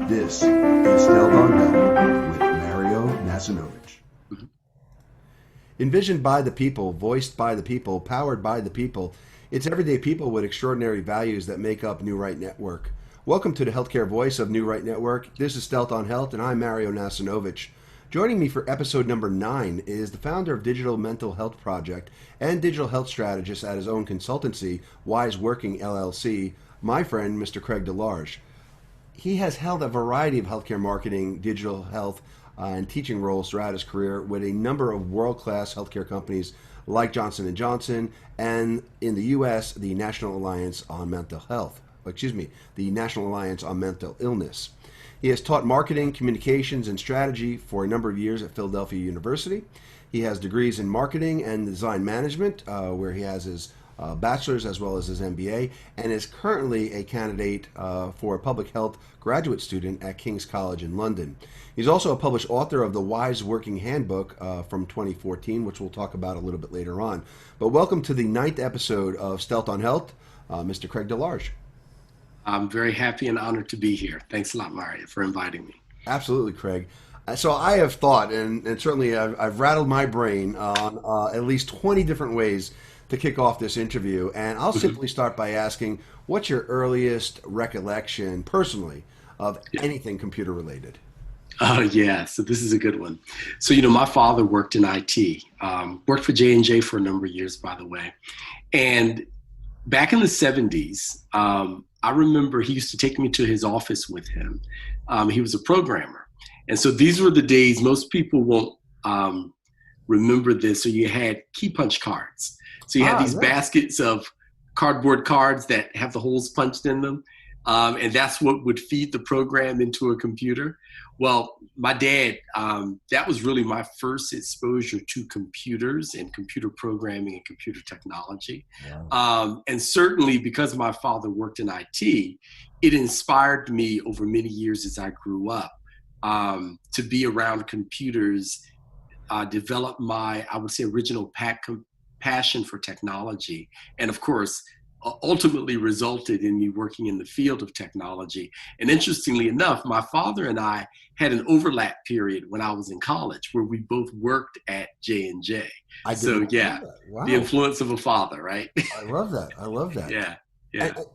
This is Stealth on Health with Mario Nasinovich. Envisioned by the people, voiced by the people, powered by the people, it's everyday people with extraordinary values that make up New Right Network. Welcome to the healthcare voice of New Right Network. This is Stealth on Health, and I'm Mario Nasinovich. Joining me for episode number 9 is the founder of Digital Mental Health Project and digital health strategist at his own consultancy, WiseWorking LLC, my friend, Mr. Craig DeLarge. He has held a variety of healthcare marketing, digital health, and teaching roles throughout his career with a number of world-class healthcare companies like Johnson & Johnson and in the U.S., the National Alliance on Mental Illness. He has taught marketing, communications, and strategy for a number of years at Philadelphia University. He has degrees in marketing and design management, where he has his bachelor's as well as his MBA, and is currently a candidate for a public health graduate student at King's College in London. He's also a published author of the WiseWorking Handbook from 2014, which we'll talk about a little bit later on. But welcome to the 9th episode of Stealth on Health, Mr. Craig DeLarge. I'm very happy and honored to be here. Thanks a lot, Mario, for inviting me. Absolutely, Craig. So I have thought, and certainly I've rattled my brain on at least 20 different ways to kick off this interview, and I'll simply start by asking, what's your earliest recollection, personally, of anything computer related? Oh, yeah. So this is a good one. So, my father worked in IT, worked for J&J for a number of years, by the way. And back in the 70s, I remember he used to take me to his office with him. He was a programmer. And so these were the days, most people won't remember this. So you had key punch cards. So you had these baskets of cardboard cards that have the holes punched in them. And that's what would feed the program into a computer. Well, my dad, that was really my first exposure to computers and computer programming and computer technology. Wow. And certainly because my father worked in IT, it inspired me over many years as I grew up to be around computers, develop my, I would say, original passion for technology. And of course, ultimately resulted in me working in the field of technology. And interestingly enough, my father and I had an overlap period when I was in college where we both worked at J&J. So yeah, wow. The influence of a father, right? I love that. I love that. Yeah.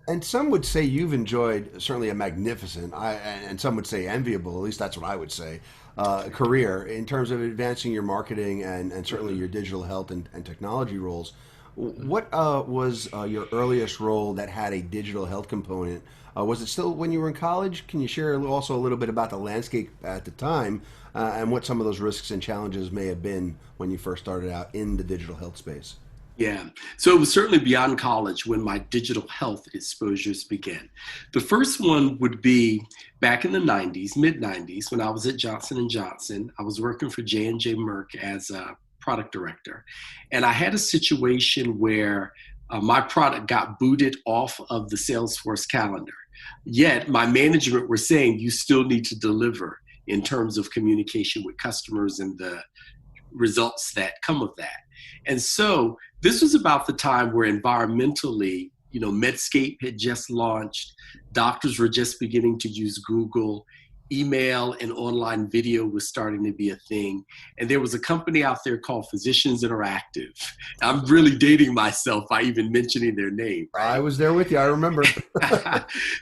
And some would say you've enjoyed certainly a magnificent, and some would say enviable, at least that's what I would say, career in terms of advancing your marketing and certainly your digital health and technology roles. What was your earliest role that had a digital health component? Was it still when you were in college? Can you share also a little bit about the landscape at the time and what some of those risks and challenges may have been when you first started out in the digital health space? Yeah, so it was certainly beyond college when my digital health exposures began. The first one would be back in the 90s, mid-90s, when I was at Johnson & Johnson. I was working for J&J Merck as a product director. And I had a situation where my product got booted off of the Salesforce calendar. Yet my management were saying you still need to deliver in terms of communication with customers and the results that come of that. And so this was about the time where environmentally, Medscape had just launched, doctors were just beginning to use Google, email and online video was starting to be a thing. And there was a company out there called Physicians Interactive. I'm really dating myself by even mentioning their name. Right? I was there with you, I remember.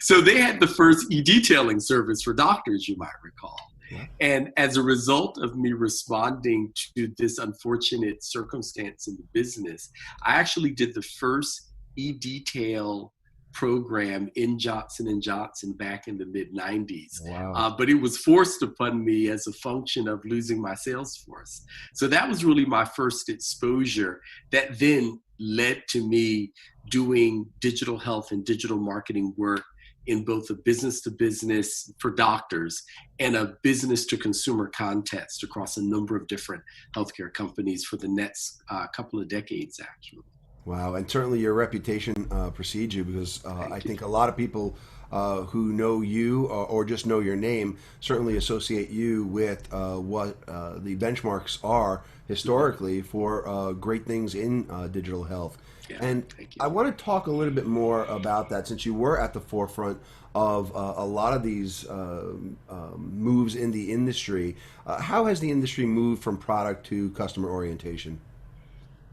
So they had the first e-detailing service for doctors, you might recall. Yeah. And as a result of me responding to this unfortunate circumstance in the business, I actually did the first e-detail program in Johnson & Johnson back in the mid-90s. Wow. But it was forced upon me as a function of losing my sales force. So that was really my first exposure that then led to me doing digital health and digital marketing work in both a business-to-business for doctors and a business-to-consumer context across a number of different healthcare companies for the next couple of decades, actually. Wow, and certainly your reputation precedes you because I think a lot of people who know you or just know your name certainly associate you with what the benchmarks are historically for great things in digital health. Yeah, And thank you. I want to talk a little bit more about that since you were at the forefront of a lot of these moves in the industry. How has the industry moved from product to customer orientation?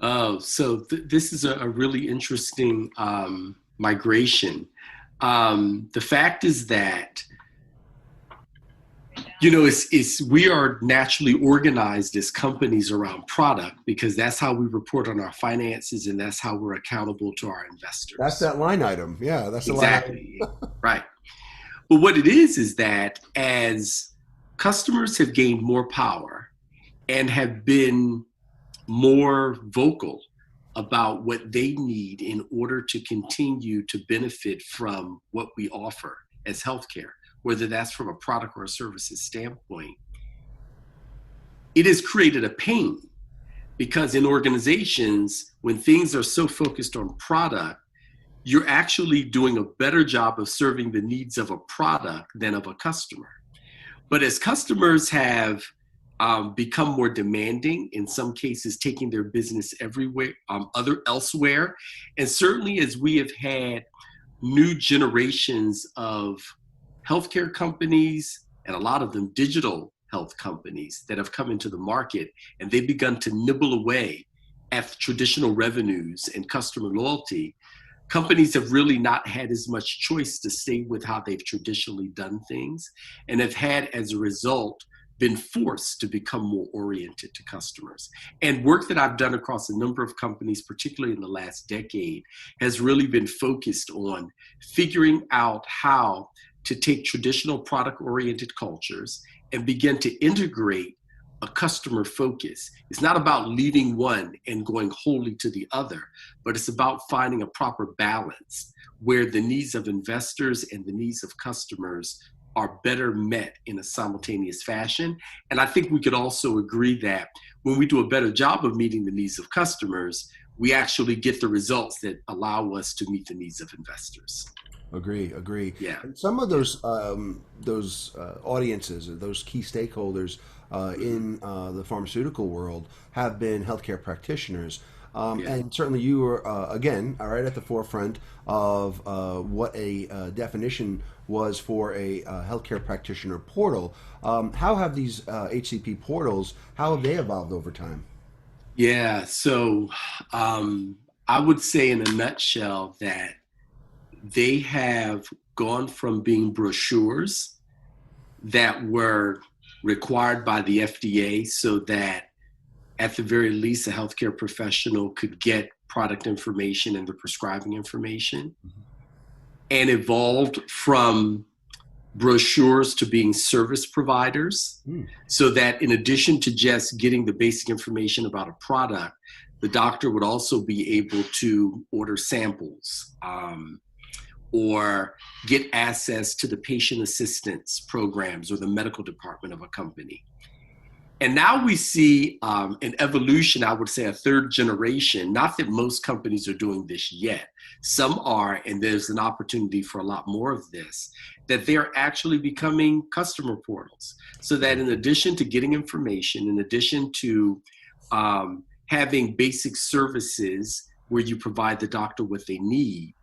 Oh, so this is a really interesting migration. The fact is that, it's we are naturally organized as companies around product because that's how we report on our finances and that's how we're accountable to our That's investors. that line item. Yeah, that's the line item. Exactly. Right. But what it is that as customers have gained more power and have been more vocal about what they need in order to continue to benefit from what we offer as healthcare, whether that's from a product or a services standpoint, it has created a pain because in organizations, when things are so focused on product, you're actually doing a better job of serving the needs of a product than of a customer. But as customers have become more demanding, in some cases taking their business everywhere, elsewhere, and certainly as we have had new generations of healthcare companies and a lot of them digital health companies that have come into the market, and they've begun to nibble away at traditional revenues and customer loyalty. Companies have really not had as much choice to stay with how they've traditionally done things and have had, as a result, been forced to become more oriented to customers. And work that I've done across a number of companies, particularly in the last decade, has really been focused on figuring out how to take traditional product-oriented cultures and begin to integrate a customer focus. It's not about leaving one and going wholly to the other, but it's about finding a proper balance where the needs of investors and the needs of customers are better met in a simultaneous fashion. And I think we could also agree that when we do a better job of meeting the needs of customers, we actually get the results that allow us to meet the needs of investors. Agree. Yeah. And some of those audiences, or those key stakeholders in the pharmaceutical world, have been healthcare practitioners. Yeah. And certainly you were, again, right at the forefront of what a definition was for a healthcare practitioner portal. How have these HCP portals, how have they evolved over time? Yeah. So I would say in a nutshell that they have gone from being brochures that were required by the FDA so that at the very least a healthcare professional could get product information and the prescribing information, and evolved from brochures to being service providers, so that in addition to just getting the basic information about a product, the doctor would also be able to order samples, or get access to the patient assistance programs or the medical department of a company. And now we see an evolution, I would say a third generation, not that most companies are doing this yet. Some are, and there's an opportunity for a lot more of this, that they're actually becoming customer portals. So that in addition to getting information, in addition to having basic services where you provide the doctor what they need,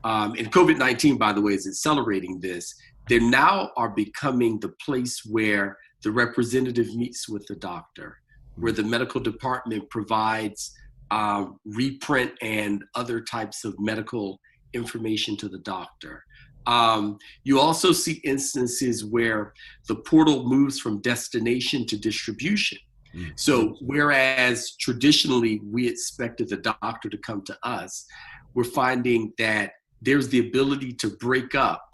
and COVID-19, by the way, is accelerating this. They now are becoming the place where the representative meets with the doctor, where the medical department provides reprint and other types of medical information to the doctor. You also see instances where the portal moves from destination to distribution. So whereas traditionally we expected the doctor to come to us, we're finding that there's the ability to break up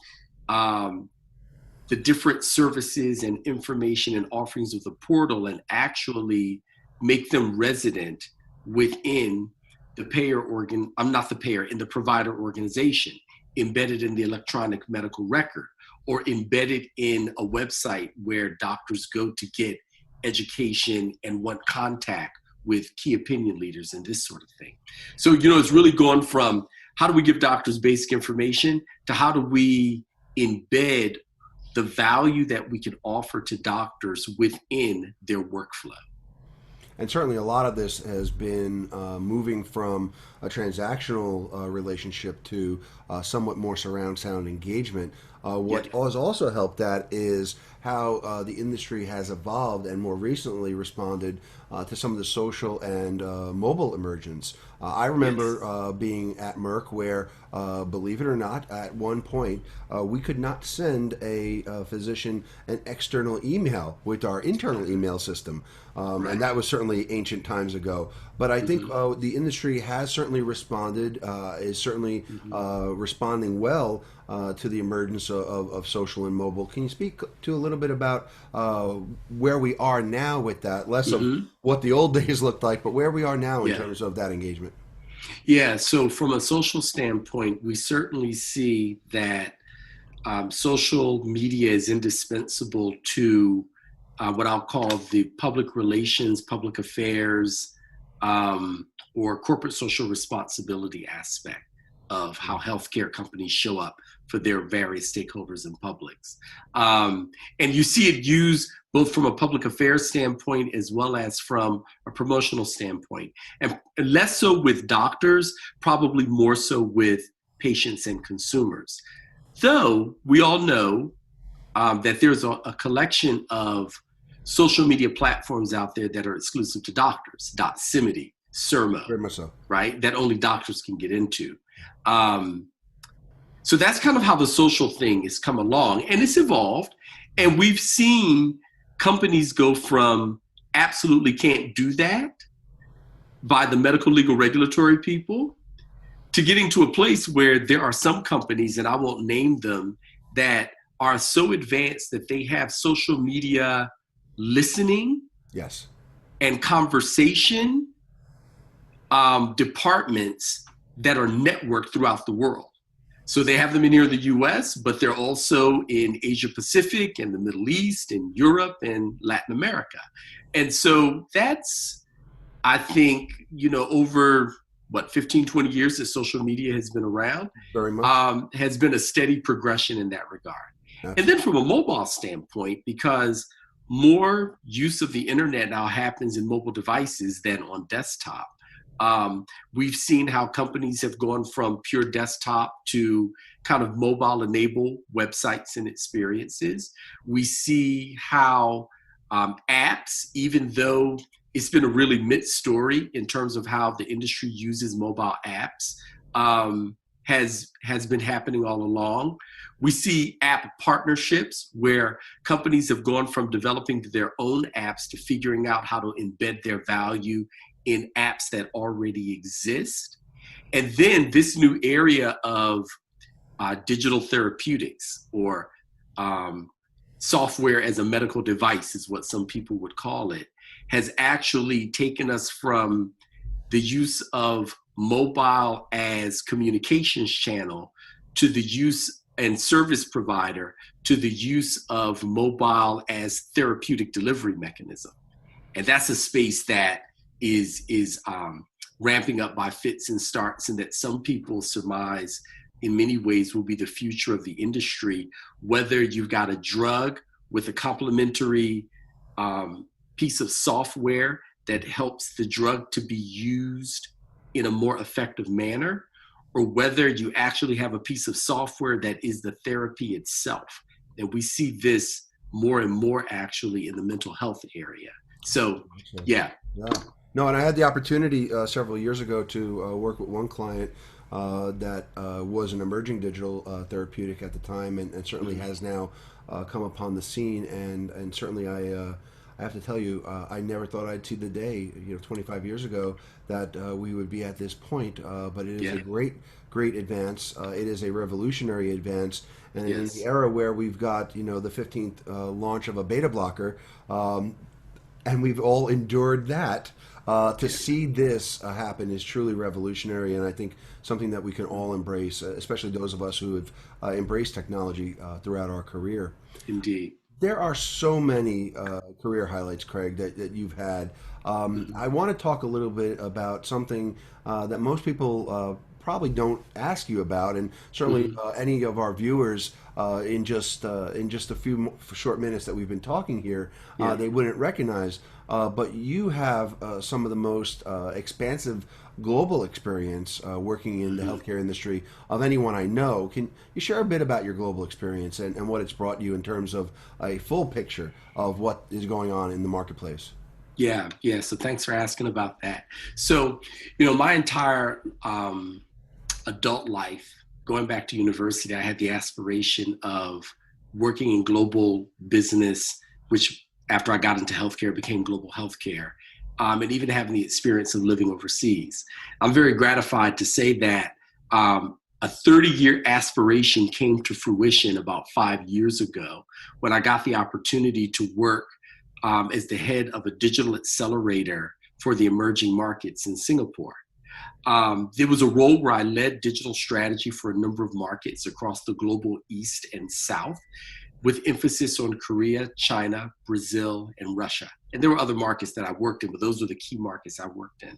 the different services and information and offerings of the portal and actually make them resident within the payer in the provider organization, embedded in the electronic medical record, or embedded in a website where doctors go to get education and want contact with key opinion leaders and this sort of thing. So, it's really gone from how do we give doctors basic information to how do we embed the value that we can offer to doctors within their workflow. And certainly a lot of this has been moving from a transactional relationship to somewhat more surround sound engagement. What has also helped that is how the industry has evolved and more recently responded to some of the social and mobile emergence. I remember being at Merck where, believe it or not, at one point we could not send a physician an external email with our internal email system. And that was certainly ancient times ago. But I think the industry has certainly responded, is certainly responding well to the emergence of social and mobile. Can you speak to a little bit about where we are now with that? Less of what the old days looked like, but where we are now in terms of that engagement. Yeah, so from a social standpoint, we certainly see that social media is indispensable to what I'll call the public relations, public affairs, or corporate social responsibility aspect of how healthcare companies show up for their various stakeholders and publics. And you see it used both from a public affairs standpoint as well as from a promotional standpoint. And less so with doctors, probably more so with patients and consumers. Though we all know that there's a collection of social media platforms out there that are exclusive to doctors, Doximity, Sermo, right? That only doctors can get into. So that's kind of how the social thing has come along, and it's evolved. And we've seen companies go from absolutely can't do that by the medical, legal, regulatory people to getting to a place where there are some companies, and I won't name them, that are so advanced that they have social media listening and conversation departments that are networked throughout the world. So they have them in here in the US, but they're also in Asia Pacific and the Middle East and Europe and Latin America. And so that's, I think, over 15, 20 years that social media has been around, very much. Has been a steady progression in that regard. Absolutely. And then from a mobile standpoint, because more use of the internet now happens in mobile devices than on desktop. We've seen how companies have gone from pure desktop to kind of mobile enabled websites and experiences. We see how apps, even though it's been a really mixed story in terms of how the industry uses mobile apps, has been happening all along. We see app partnerships where companies have gone from developing their own apps to figuring out how to embed their value in apps that already exist. And then this new area of digital therapeutics, or software as a medical device is what some people would call it, has actually taken us from the use of mobile as communications channel to the use and service provider to the use of mobile as therapeutic delivery mechanism. And that's a space that is ramping up by fits and starts, and that some people surmise in many ways will be the future of the industry, whether you've got a drug with a complementary piece of software that helps the drug to be used in a more effective manner, or whether you actually have a piece of software that is the therapy itself. And we see this more and more actually in the mental health area. So, yeah. No, and I had the opportunity several years ago to work with one client that was an emerging digital therapeutic at the time, and certainly has now come upon the scene. And certainly I have to tell you, I never thought I'd see the day, 25 years ago, that we would be at this point. But it is a great advance. It is a revolutionary advance. And in the era where we've got, the 15th launch of a beta blocker, and we've all endured that, to see this happen is truly revolutionary, and I think something that we can all embrace, especially those of us who have embraced technology throughout our career. Indeed. There are so many career highlights, Craig, that you've had. I want to talk a little bit about something that most people probably don't ask you about, and certainly any of our viewers in just a few short minutes that we've been talking here, Yeah. they wouldn't recognize. But you have some of the most expansive global experience working in the healthcare industry of anyone I know. Can you share a bit about your global experience and what it's brought you in terms of a full picture of what is going on in the marketplace? Yeah, yeah. So thanks for asking about that. So, my entire adult life, going back to university, I had the aspiration of working in global business, which after I got into healthcare became global healthcare, and even having the experience of living overseas. I'm very gratified to say that a 30-year aspiration came to fruition about 5 years ago when I got the opportunity to work as the head of a digital accelerator for the emerging markets in Singapore. There was a role where I led digital strategy for a number of markets across the global East and South, with emphasis on Korea, China, Brazil, and Russia. And there were other markets that I worked in, but those were the key markets I worked in.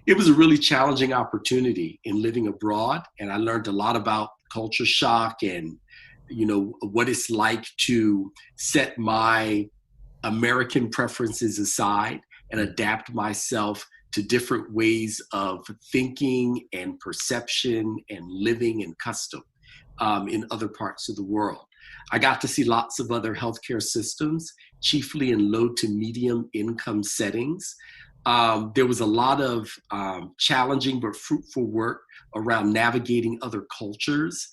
It was a really challenging opportunity in living abroad, and I learned a lot about culture shock and what it's like to set my American preferences aside and adapt myself to different ways of thinking and perception and living and custom in other parts of the world. I got to see lots of other healthcare systems, chiefly in low to medium income settings. There was a lot of challenging but fruitful work around navigating other cultures.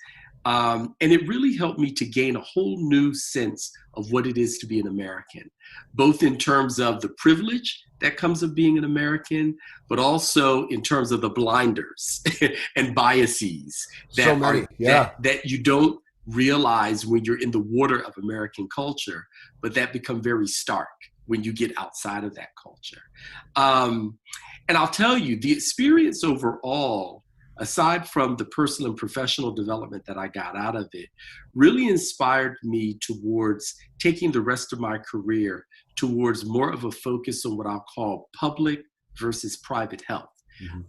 And it really helped me to gain a whole new sense of what it is to be an American, both in terms of the privilege that comes of being an American, but also in terms of the blinders and biases So many, yeah. that you don't realize when you're in the water of American culture, but that become very stark when you get outside of that culture. And I'll tell you, the experience overall, aside from the personal and professional development that I got out of it, really inspired me towards taking the rest of my career towards more of a focus on what I'll call public versus private health.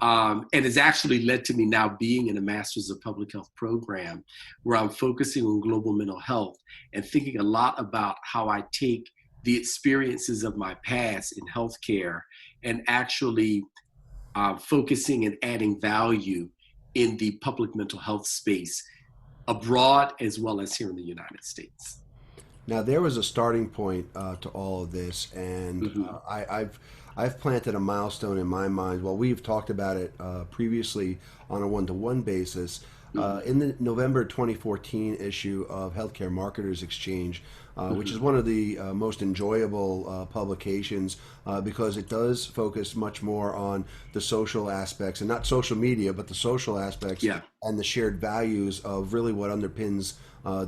And it's actually led to me now being in a Master's of Public Health program where I'm focusing on global mental health and thinking a lot about how I take the experiences of my past in healthcare and actually focusing and adding value in the public mental health space abroad as well as here in the United States. Now there was a starting point to all of this, and I've planted a milestone in my mind. Well, we've talked about it previously on a one-to-one basis. In the November 2014 issue of Healthcare Marketers Exchange, which is one of the most enjoyable publications because it does focus much more on the social aspects, and not social media, but the social aspects and the shared values of really what underpins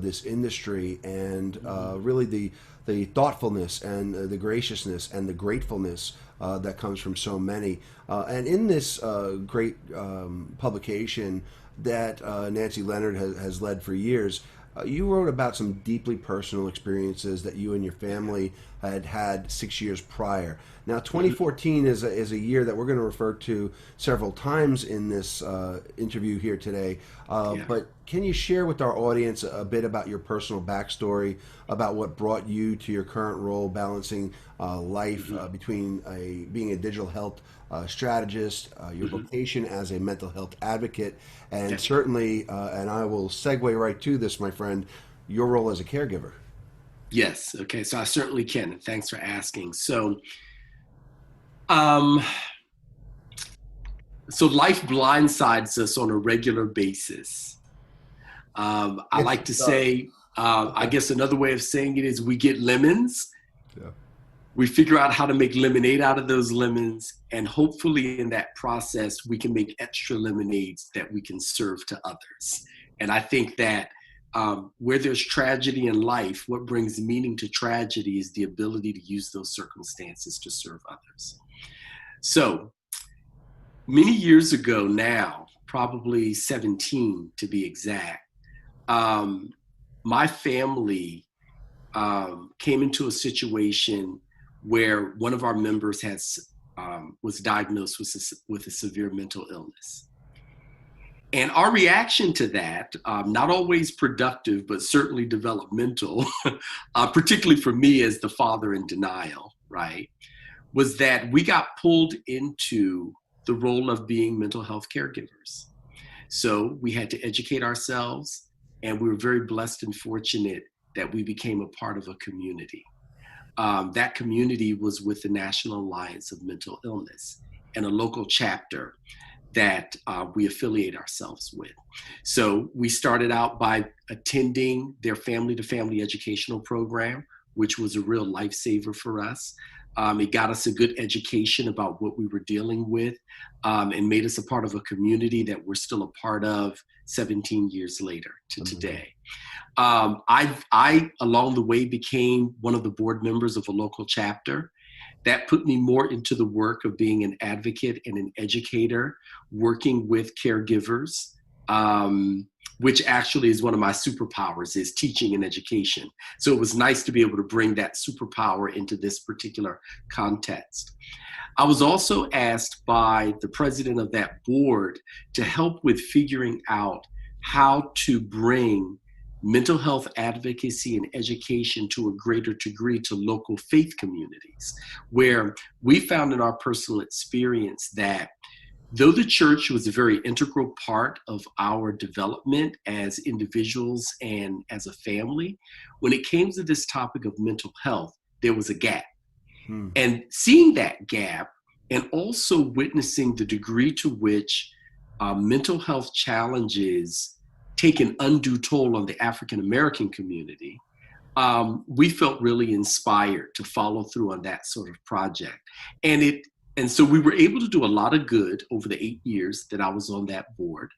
this industry, and really the thoughtfulness and the graciousness and the gratefulness that comes from so many. And in this great publication that Nancy Leonard has led for years, you wrote about some deeply personal experiences that you and your family had 6 years prior. Now, 2014 is a year that we're going to refer to several times in this interview here today. But can you share with our audience a bit about your personal backstory, about what brought you to your current role, balancing life between being a digital health strategist, your vocation as a mental health advocate, and certainly, and I will segue right to this, my friend, your role as a caregiver? Yes. Okay. So I certainly can. And thanks for asking. So life blindsides us on a regular basis. I like to say, I guess another way of saying it is we get lemons. Yeah. We figure out how to make lemonade out of those lemons. And hopefully in that process, we can make extra lemonades that we can serve to others. And I think that where there's tragedy in life, what brings meaning to tragedy is the ability to use those circumstances to serve others. So many years ago now, probably 17 to be exact, my family came into a situation where one of our members was diagnosed with a severe mental illness. And our reaction to that, not always productive, but certainly developmental, particularly for me as the father in denial, right, was that we got pulled into the role of being mental health caregivers. So we had to educate ourselves, and we were very blessed and fortunate that we became a part of a community. That community was with the National Alliance of Mental Illness and a local chapter that we affiliate ourselves with. So we started out by attending their family-to-family educational program, which was a real lifesaver for us. It got us a good education about what we were dealing with, and made us a part of a community that we're still a part of 17 years later to today. I, along the way, became one of the board members of a local chapter. That put me more into the work of being an advocate and an educator, working with caregivers, which actually is one of my superpowers, is teaching and education. So it was nice to be able to bring that superpower into this particular context. I was also asked by the president of that board to help with figuring out how to bring mental health advocacy and education to a greater degree to local faith communities, where we found in our personal experience that though the church was a very integral part of our development as individuals and as a family, when it came to this topic of mental health, there was a gap. And seeing that gap and also witnessing the degree to which mental health challenges take an undue toll on the African American community, we felt really inspired to follow through on that sort of project. And so we were able to do a lot of good over the 8 years that I was on that board.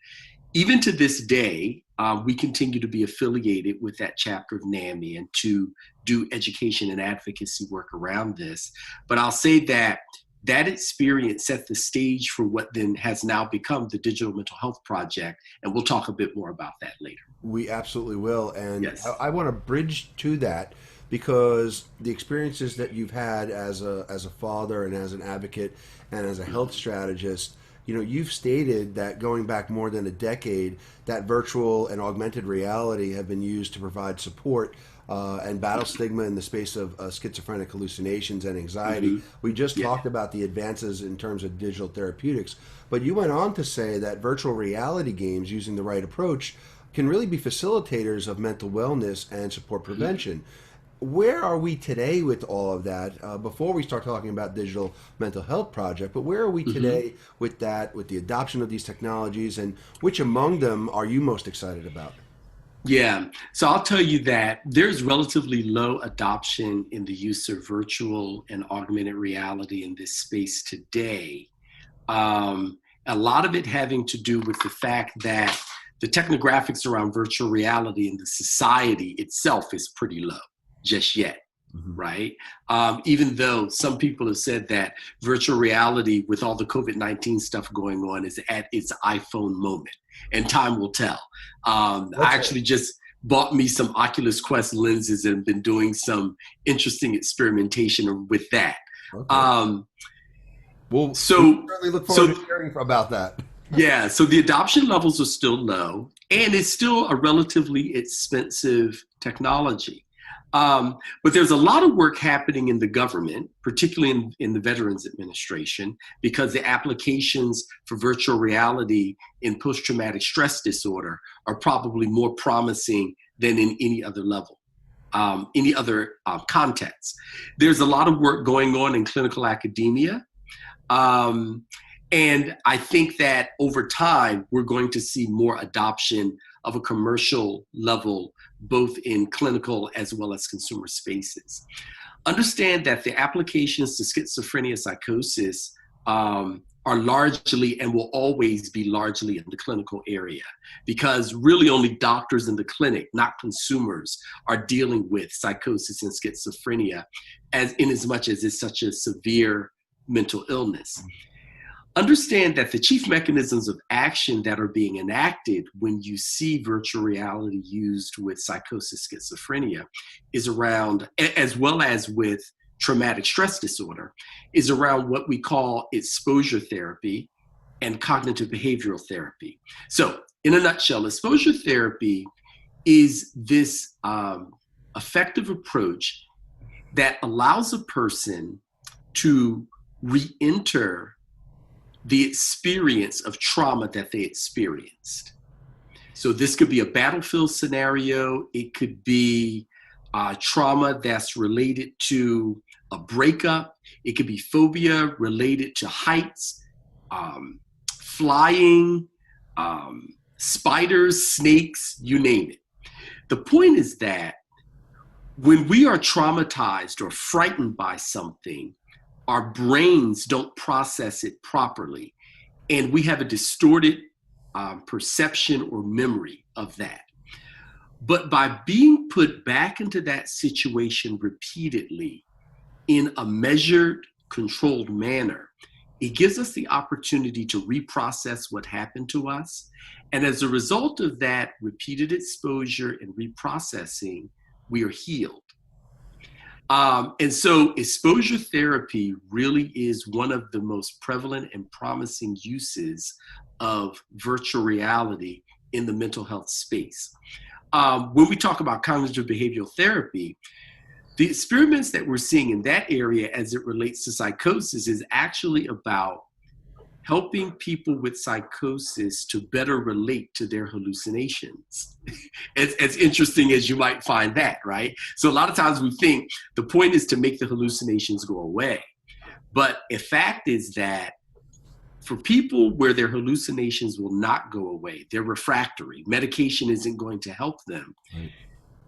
Even to this day, we continue to be affiliated with that chapter of NAMI and to do education and advocacy work around this. But I'll say that that experience set the stage for what then has now become the Digital Mental Health Project. And we'll talk a bit more about that later. We absolutely will. And yes. I want to bridge to that, because the experiences that you've had as a father and as an advocate and as a health strategist, you know, you've stated that going back more than a decade, that virtual and augmented reality have been used to provide support and battle stigma in the space of schizophrenic hallucinations and anxiety. We just talked about the advances in terms of digital therapeutics, but you went on to say that virtual reality games, using the right approach, can really be facilitators of mental wellness and support prevention. Where are we today with all of that? Before we start talking about Digital Mental Health Project, but where are we today with that, with the adoption of these technologies, and which among them are you most excited about? Yeah, so I'll tell you that there's relatively low adoption in the use of virtual and augmented reality in this space today. A lot of it having to do with the fact that the technographics around virtual reality in the society itself is pretty low just yet. Right? Even though some people have said that virtual reality with all the COVID-19 stuff going on is at its iPhone moment, and time will tell. I actually just bought me some Oculus Quest lenses and been doing some interesting experimentation with that. We'll certainly look forward to hearing about that. Yeah, so the adoption levels are still low, and it's still a relatively expensive technology. But there's a lot of work happening in the government, particularly in the Veterans Administration, because the applications for virtual reality in post-traumatic stress disorder are probably more promising than in any other level, any other context. There's a lot of work going on in clinical academia. And I think that over time, we're going to see more adoption of a commercial level, both in clinical as well as consumer spaces. Understand that the applications to schizophrenia psychosis are largely and will always be largely in the clinical area, because really only doctors in the clinic, not consumers, are dealing with psychosis and schizophrenia in as much as it's such a severe mental illness. Understand that the chief mechanisms of action that are being enacted when you see virtual reality used with psychosis, schizophrenia, is around, as well as with traumatic stress disorder, is around what we call exposure therapy and cognitive behavioral therapy. So in a nutshell, exposure therapy is this effective approach that allows a person to re-enter the experience of trauma that they experienced. So this could be a battlefield scenario. It could be trauma that's related to a breakup. It could be phobia related to heights, flying, spiders, snakes, you name it. The point is that when we are traumatized or frightened by something, our brains don't process it properly, and we have a distorted perception or memory of that. But by being put back into that situation repeatedly in a measured, controlled manner, it gives us the opportunity to reprocess what happened to us. And as a result of that repeated exposure and reprocessing, we are healed. And so exposure therapy really is one of the most prevalent and promising uses of virtual reality in the mental health space. When we talk about cognitive behavioral therapy, the experiments that we're seeing in that area as it relates to psychosis is actually about helping people with psychosis to better relate to their hallucinations. As interesting as you might find that, right? So a lot of times we think the point is to make the hallucinations go away. But a fact is that for people where their hallucinations will not go away, they're refractory, medication isn't going to help them. Right.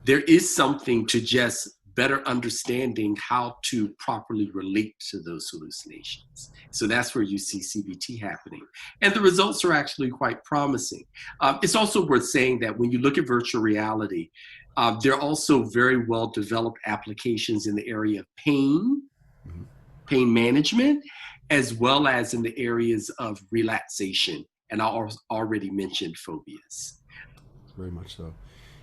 There is something to just better understanding how to properly relate to those hallucinations. So that's where you see CBT happening. And the results are actually quite promising. It's also worth saying that when you look at virtual reality, there are also very well developed applications in the area of pain, pain management, as well as in the areas of relaxation. And I already mentioned phobias. Very much so.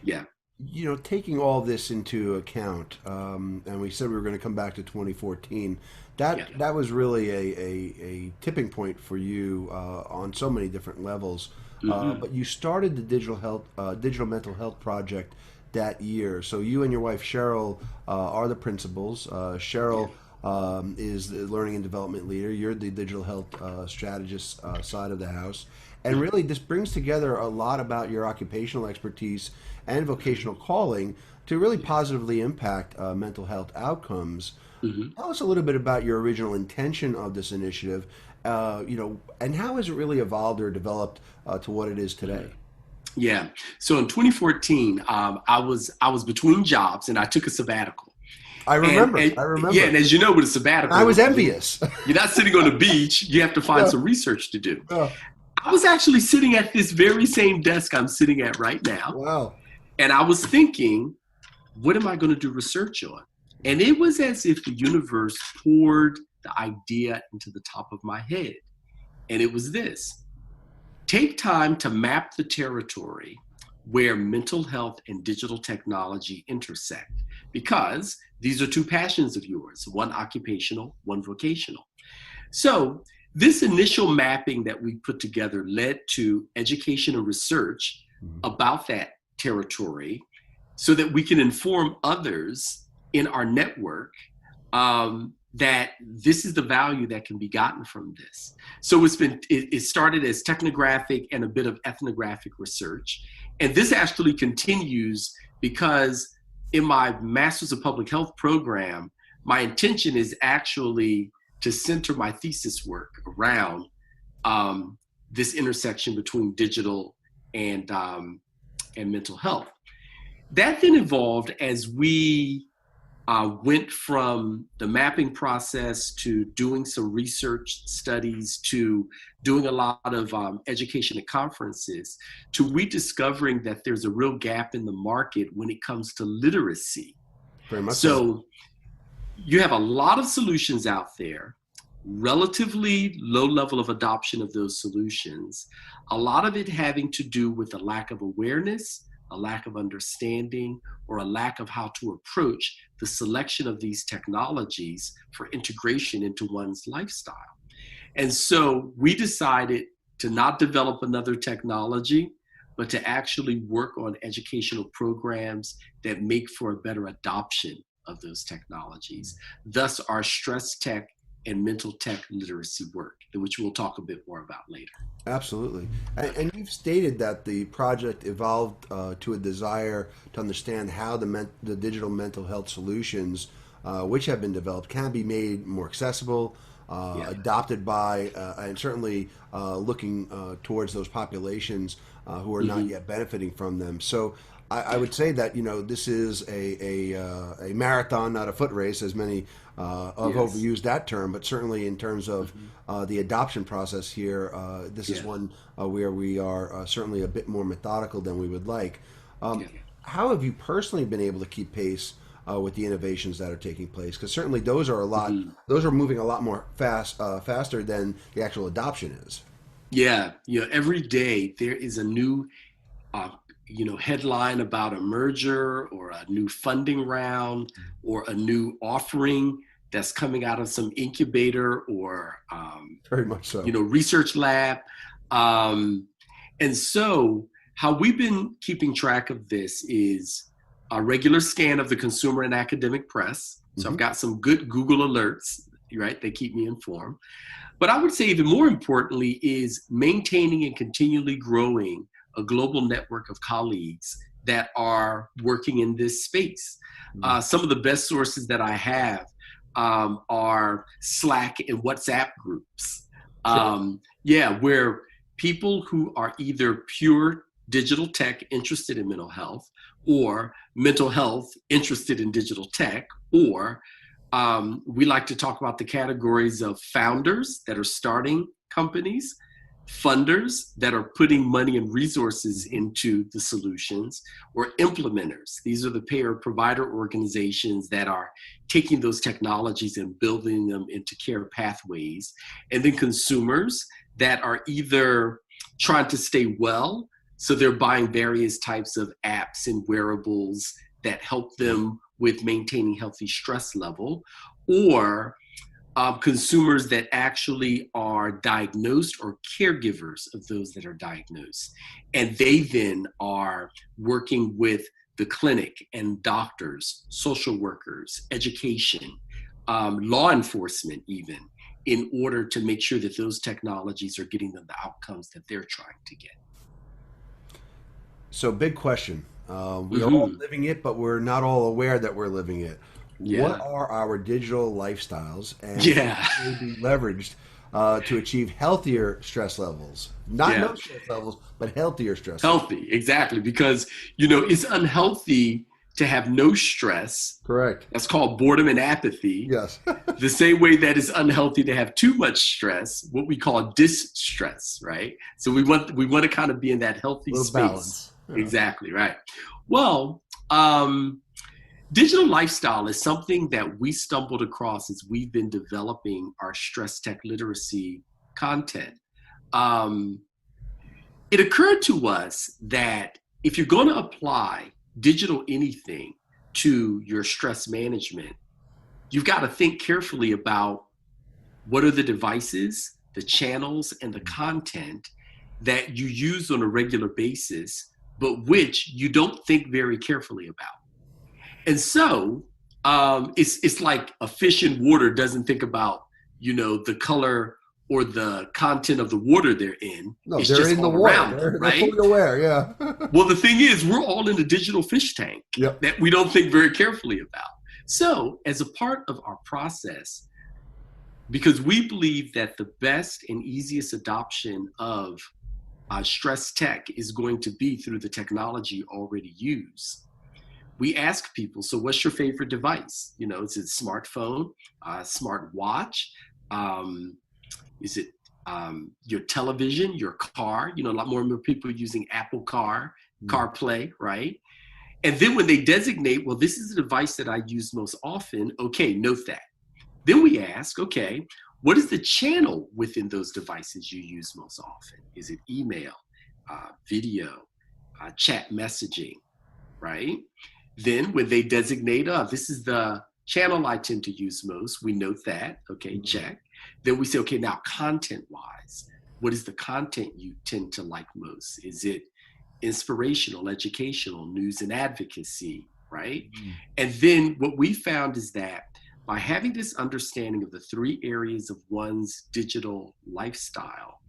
Yeah. You know, taking all this into account, and we said we were going to come back to 2014, that was really a tipping point for you on so many different levels. But you started the digital mental health project that year. So you and your wife Cheryl are the principals. Cheryl is the learning and development leader. You're the digital health strategist side of the house. And really, this brings together a lot about your occupational expertise and vocational calling to really positively impact mental health outcomes. Tell us a little bit about your original intention of this initiative, and how has it really evolved or developed to what it is today? Yeah. So in 2014, I was between jobs and I took a sabbatical. I remember. Yeah, and as you know, with a sabbatical, I was envious. You're not sitting on the beach. You have to find some research to do. I was actually sitting at this very same desk I'm sitting at right now. Wow. And I was thinking, what am I going to do research on? And it was as if the universe poured the idea into the top of my head. And it was this: take time to map the territory where mental health and digital technology intersect, because these are two passions of yours, one occupational, one vocational. So this initial mapping that we put together led to education and research about that territory so that we can inform others in our network that this is the value that can be gotten from this. So it started as technographic and a bit of ethnographic research. And this actually continues because in my Master's of Public Health program, my intention is actually to center my thesis work around this intersection between digital and mental health. That then evolved as we went from the mapping process to doing some research studies to doing a lot of education at conferences to rediscovering that there's a real gap in the market when it comes to literacy. Very much so. You have a lot of solutions out there, relatively low level of adoption of those solutions, a lot of it having to do with a lack of awareness, a lack of understanding, or a lack of how to approach the selection of these technologies for integration into one's lifestyle. And so we decided to not develop another technology, but to actually work on educational programs that make for a better adoption of those technologies. Thus, our stress tech and mental tech literacy work, which we'll talk a bit more about later. Absolutely. And you've stated that the project evolved to a desire to understand how the digital mental health solutions, which have been developed, can be made more accessible, adopted by, and certainly looking towards those populations who are not yet benefiting from them. So I would say that, this is a marathon, not a foot race, as many have overused that term, but certainly in terms of the adoption process here, this is one where we are certainly a bit more methodical than we would like. How have you personally been able to keep pace with the innovations that are taking place? Because certainly those are those are moving a lot more faster than the actual adoption is. Yeah, every day there is a new headline about a merger or a new funding round or a new offering that's coming out of some incubator or Very much so. Research lab. And so how we've been keeping track of this is a regular scan of the consumer and academic press. So I've got some good Google alerts, right? They keep me informed. But I would say even more importantly is maintaining and continually growing a global network of colleagues that are working in this space. Some of the best sources that I have are Slack and WhatsApp groups. Where people who are either pure digital tech interested in mental health, or mental health interested in digital tech, or we like to talk about the categories of founders that are starting companies, funders that are putting money and resources into the solutions, or implementers. These are the payer provider organizations that are taking those technologies and building them into care pathways. And then consumers that are either trying to stay well, so they're buying various types of apps and wearables that help them with maintaining healthy stress level, or consumers that actually are diagnosed or caregivers of those that are diagnosed. And they then are working with the clinic and doctors, social workers, education, law enforcement even, in order to make sure that those technologies are getting them the outcomes that they're trying to get. So big question. We're all living it, but we're not all aware that we're living it. What are our digital lifestyles, and how can they be leveraged to achieve healthier stress levels? Not no stress levels, but healthier stress levels. Healthy, exactly. Because, it's unhealthy to have no stress. Correct. That's called boredom and apathy. Yes. The same way that it's unhealthy to have too much stress, what we call distress, right? So we want to kind of be in that healthy space. Balance. Yeah. Exactly, right. Well, digital lifestyle is something that we stumbled across as we've been developing our stress tech literacy content. It occurred to us that if you're going to apply digital anything to your stress management, you've got to think carefully about what are the devices, the channels, and the content that you use on a regular basis, but which you don't think very carefully about. And so it's like a fish in water doesn't think about, the color or the content of the water they're in. No, it's they're just in the all water. around them, right? They're fully aware, yeah. Well, the thing is, we're all in a digital fish tank that we don't think very carefully about. So as a part of our process, because we believe that the best and easiest adoption of stress tech is going to be through the technology you already use, we ask people, so what's your favorite device? Is it a smartphone, smart watch? Is it your television, your car? A lot more people using Apple CarPlay, right? And then when they designate, well, this is the device that I use most often, okay, note that. Then we ask, okay, what is the channel within those devices you use most often? Is it email, video, chat messaging, right? Then when they designate, this is the channel I tend to use most, we note that, okay, check. Then we say, okay, now content-wise, what is the content you tend to like most? Is it inspirational, educational, news and advocacy, right? And then what we found is that by having this understanding of the three areas of one's digital lifestyle,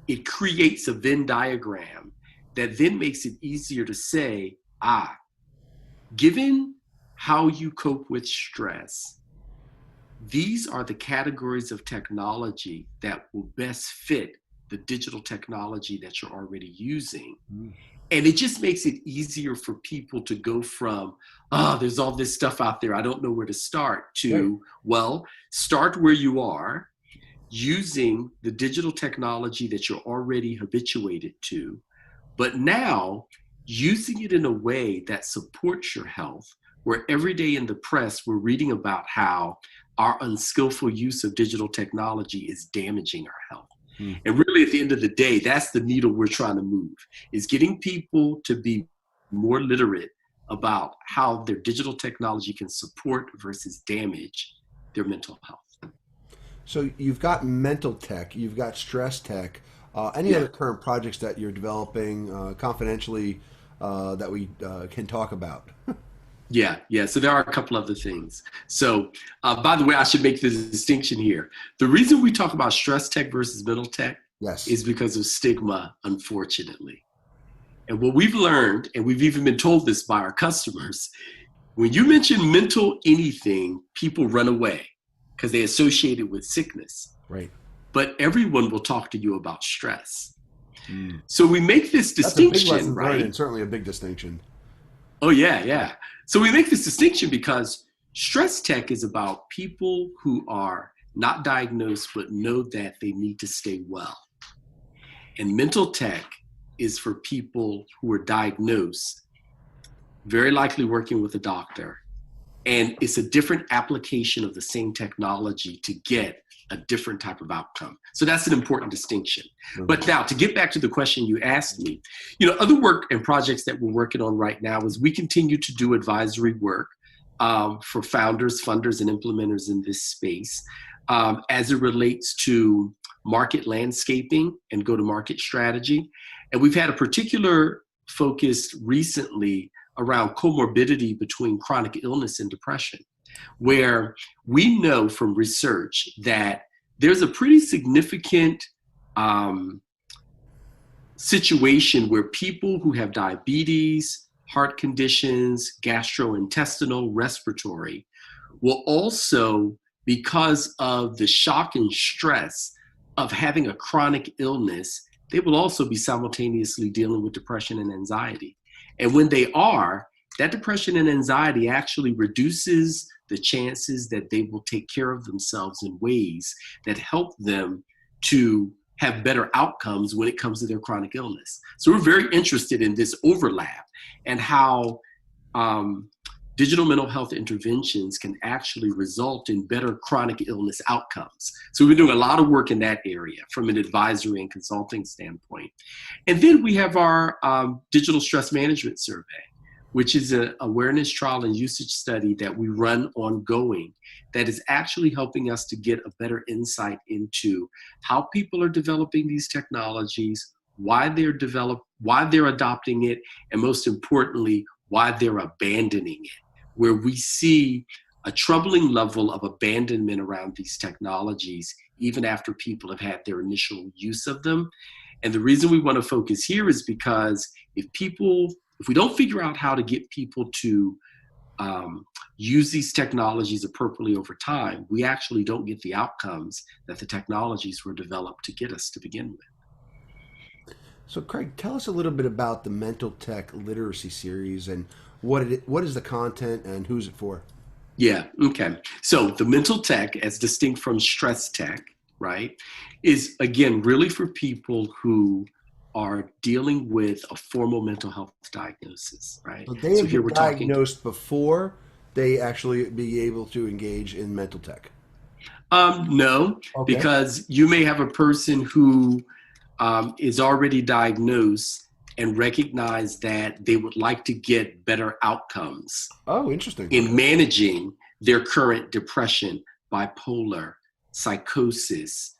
it creates a Venn diagram that then makes it easier to say, given how you cope with stress, these are the categories of technology that will best fit the digital technology that you're already using. And it just makes it easier for people to go from, there's all this stuff out there, I don't know where to start, to, well, start where you are, using the digital technology that you're already habituated to, but now using it in a way that supports your health, where every day in the press, we're reading about how our unskillful use of digital technology is damaging our health. And really, at the end of the day, that's the needle we're trying to move, is getting people to be more literate about how their digital technology can support versus damage their mental health. So you've got mental tech, you've got stress tech. Any other current projects that you're developing confidentially that we can talk about? Yeah. So there are a couple other things. So by the way, I should make this distinction here. The reason we talk about stress tech versus mental tech is because of stigma, unfortunately. And what we've learned, and we've even been told this by our customers, when you mention mental anything, people run away because they associate it with sickness. Right. But everyone will talk to you about stress. So we make this distinction, that's a big lesson right? learned, and certainly a big distinction. Oh, yeah. So we make this distinction because stress tech is about people who are not diagnosed but know that they need to stay well. And mental tech is for people who are diagnosed, very likely working with a doctor, and it's a different application of the same technology to get a different type of outcome. So that's an important distinction. But now, to get back to the question you asked me, other work and projects that we're working on right now is we continue to do advisory work for founders, funders, and implementers in this space as it relates to market landscaping and go-to-market strategy. And we've had a particular focus recently around comorbidity between chronic illness and depression, where we know from research that there's a pretty significant situation where people who have diabetes, heart conditions, gastrointestinal, respiratory, will also, because of the shock and stress of having a chronic illness, they will also be simultaneously dealing with depression and anxiety. And when they are, that depression and anxiety actually reduces the chances that they will take care of themselves in ways that help them to have better outcomes when it comes to their chronic illness. So we're very interested in this overlap and how digital mental health interventions can actually result in better chronic illness outcomes. So we're doing a lot of work in that area from an advisory and consulting standpoint. And then we have our digital stress management survey, which is an awareness trial and usage study that we run ongoing that is actually helping us to get a better insight into how people are developing these technologies, why they're adopting it, and most importantly, why they're abandoning it, where we see a troubling level of abandonment around these technologies, even after people have had their initial use of them. And the reason we want to focus here is because if we don't figure out how to get people to use these technologies appropriately over time, we actually don't get the outcomes that the technologies were developed to get us to begin with. So Craig, tell us a little bit about the MentalTech Literacy Series and what is the content and who's it for? Yeah, okay. So the MentalTech, as distinct from stress tech, right, is again really for people who are dealing with a formal mental health diagnosis, right? So they have been diagnosed before they actually be able to engage in MentalTech? No, because you may have a person who is already diagnosed and recognize that they would like to get better outcomes. Oh, interesting. In managing their current depression, bipolar, psychosis,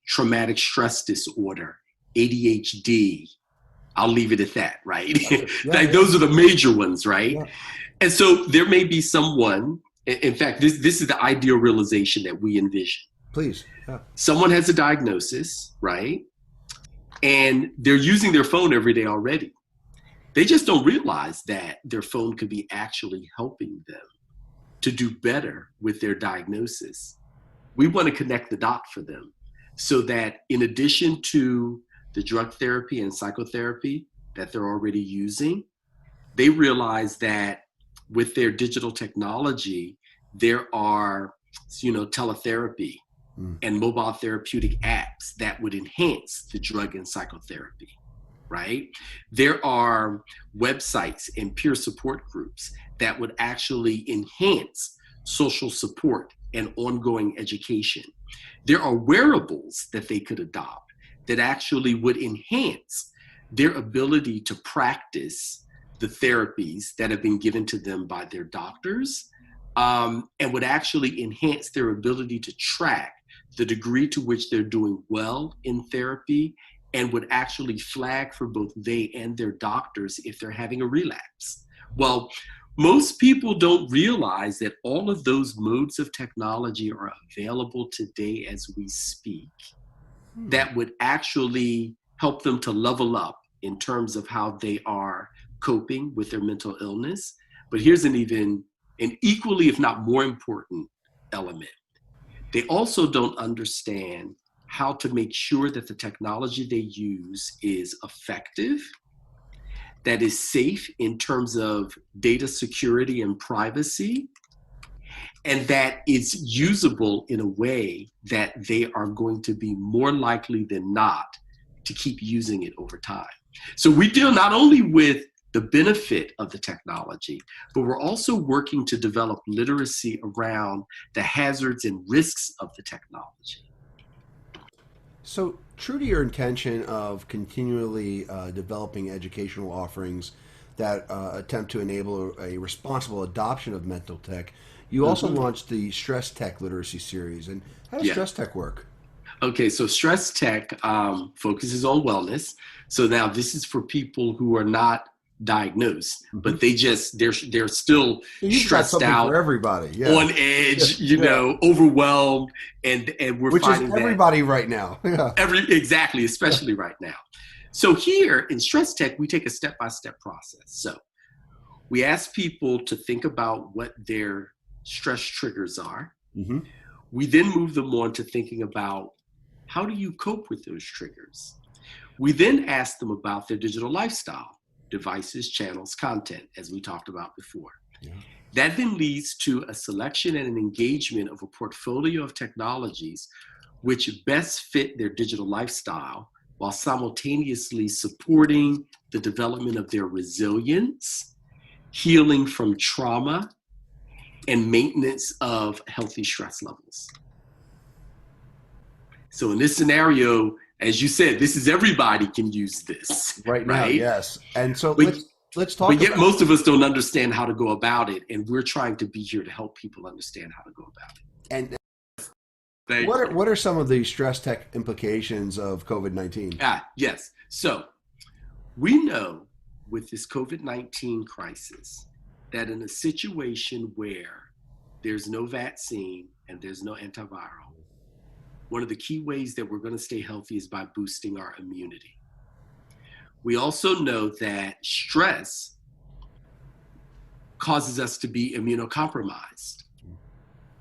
traumatic stress disorder, ADHD. I'll leave it at that, right? Like those are the major ones, right? Yeah. And so there may be someone, in fact, this is the ideal realization that we envision. Please. Yeah. Someone has a diagnosis, right? And they're using their phone every day already. They just don't realize that their phone could be actually helping them to do better with their diagnosis. We want to connect the dot for them so that in addition to the drug therapy and psychotherapy that they're already using, they realize that with their digital technology, there are, teletherapy and mobile therapeutic apps that would enhance the drug and psychotherapy, right? There are websites and peer support groups that would actually enhance social support and ongoing education. There are wearables that they could adopt that actually would enhance their ability to practice the therapies that have been given to them by their doctors, and would actually enhance their ability to track the degree to which they're doing well in therapy, and would actually flag for both they and their doctors if they're having a relapse. Well, most people don't realize that all of those modes of technology are available today as we speak that would actually help them to level up in terms of how they are coping with their mental illness. But here's an equally, if not more important element. They also don't understand how to make sure that the technology they use is effective, that is safe in terms of data security and privacy, and that it's usable in a way that they are going to be more likely than not to keep using it over time. So we deal not only with the benefit of the technology, but we're also working to develop literacy around the hazards and risks of the technology. So, true to your intention of continually developing educational offerings that attempt to enable a responsible adoption of mental tech, you also launched the Stress Tech Literacy Series. And how does Stress Tech work? Okay, so Stress Tech focuses on wellness. So now this is for people who are not diagnosed, but they're still stressed out, for everybody, on edge, overwhelmed, and we're which finding is everybody right now. Exactly, especially right now. So here in Stress Tech, we take a step-by-step process. So we ask people to think about what their stress triggers are. We then move them on to thinking about how do you cope with those triggers. We then ask them about their digital lifestyle, devices, channels, content, as we talked about before. That then leads to a selection and an engagement of a portfolio of technologies which best fit their digital lifestyle while simultaneously supporting the development of their resilience, healing from trauma, and maintenance of healthy stress levels. So in this scenario, as you said, this is everybody can use this. Right now, yes. And so let's talk about it. But yet most of us don't understand how to go about it, and we're trying to be here to help people understand how to go about it. And what are some of the stress tech implications of COVID-19? Yes. So we know with this COVID-19 crisis that in a situation where there's no vaccine and there's no antiviral, one of the key ways that we're going to stay healthy is by boosting our immunity. We also know that stress causes us to be immunocompromised,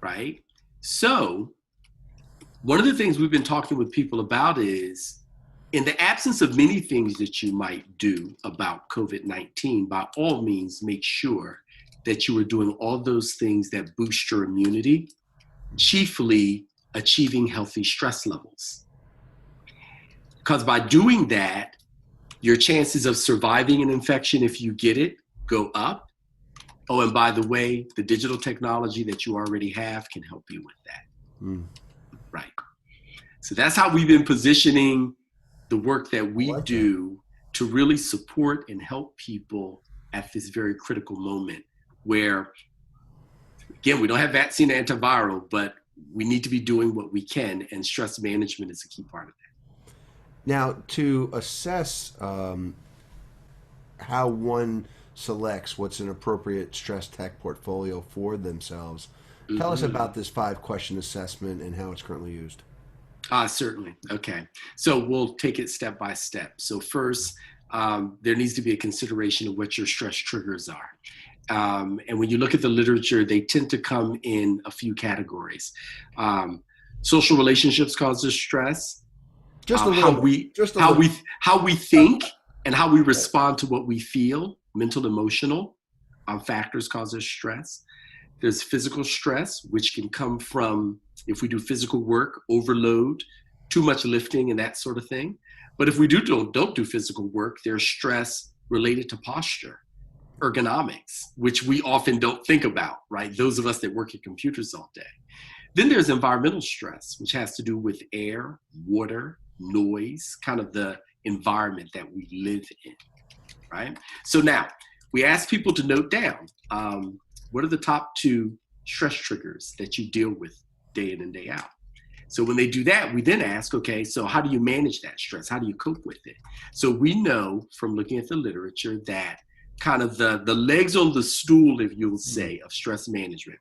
right? So one of the things we've been talking with people about is, in the absence of many things that you might do about COVID-19, by all means, make sure that you are doing all those things that boost your immunity, chiefly achieving healthy stress levels. Because by doing that, your chances of surviving an infection, if you get it, go up. Oh, and by the way, the digital technology that you already have can help you with that. Right. So that's how we've been positioning the work that we do to really support and help people at this very critical moment where, again, we don't have vaccine or antiviral, but we need to be doing what we can, and stress management is a key part of that. Now, to assess how one selects what's an appropriate stress tech portfolio for themselves, tell us about this 5-question assessment and how it's currently used. Certainly. Okay. So we'll take it step by step. So first, there needs to be a consideration of what your stress triggers are. And when you look at the literature, they tend to come in a few categories. Social relationships causes stress. Just a little How we think and how we respond to what we feel, mental, emotional factors causes stress. There's physical stress, which can come from, if we do physical work, overload, too much lifting and that sort of thing. But if we don't do physical work, there's stress related to posture, ergonomics, which we often don't think about, right? Those of us that work at computers all day. Then there's environmental stress, which has to do with air, water, noise, kind of the environment that we live in, right? So now we ask people to note down, what are the top 2 stress triggers that you deal with day in and day out? So when they do that, we then ask, okay, so how do you manage that stress? How do you cope with it? So we know from looking at the literature that kind of the legs on the stool, if you'll say, of stress management,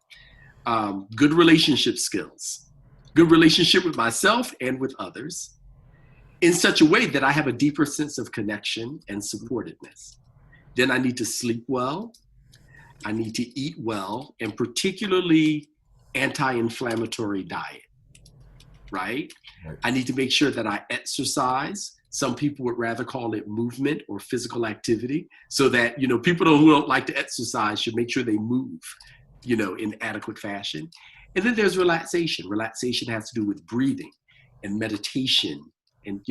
good relationship skills, good relationship with myself and with others, in such a way that I have a deeper sense of connection and supportedness. Then I need to sleep well. I need to eat well, and particularly anti-inflammatory diet, right? I need to make sure that I exercise. Some people would rather call it movement or physical activity, so that, people who don't like to exercise should make sure they move, in adequate fashion. And then there's relaxation. Relaxation has to do with breathing and meditation and,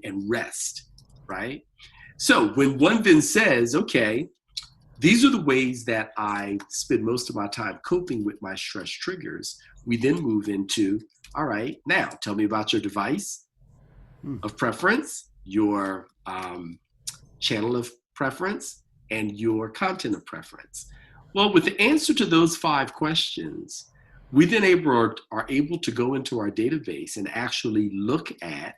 and rest, right? So when one then says, okay, these are the ways that I spend most of my time coping with my stress triggers, we then move into, all right, now tell me about your device of preference, your channel of preference, and your content of preference. Well, with the answer to those 5 questions, we then are able to go into our database and actually look at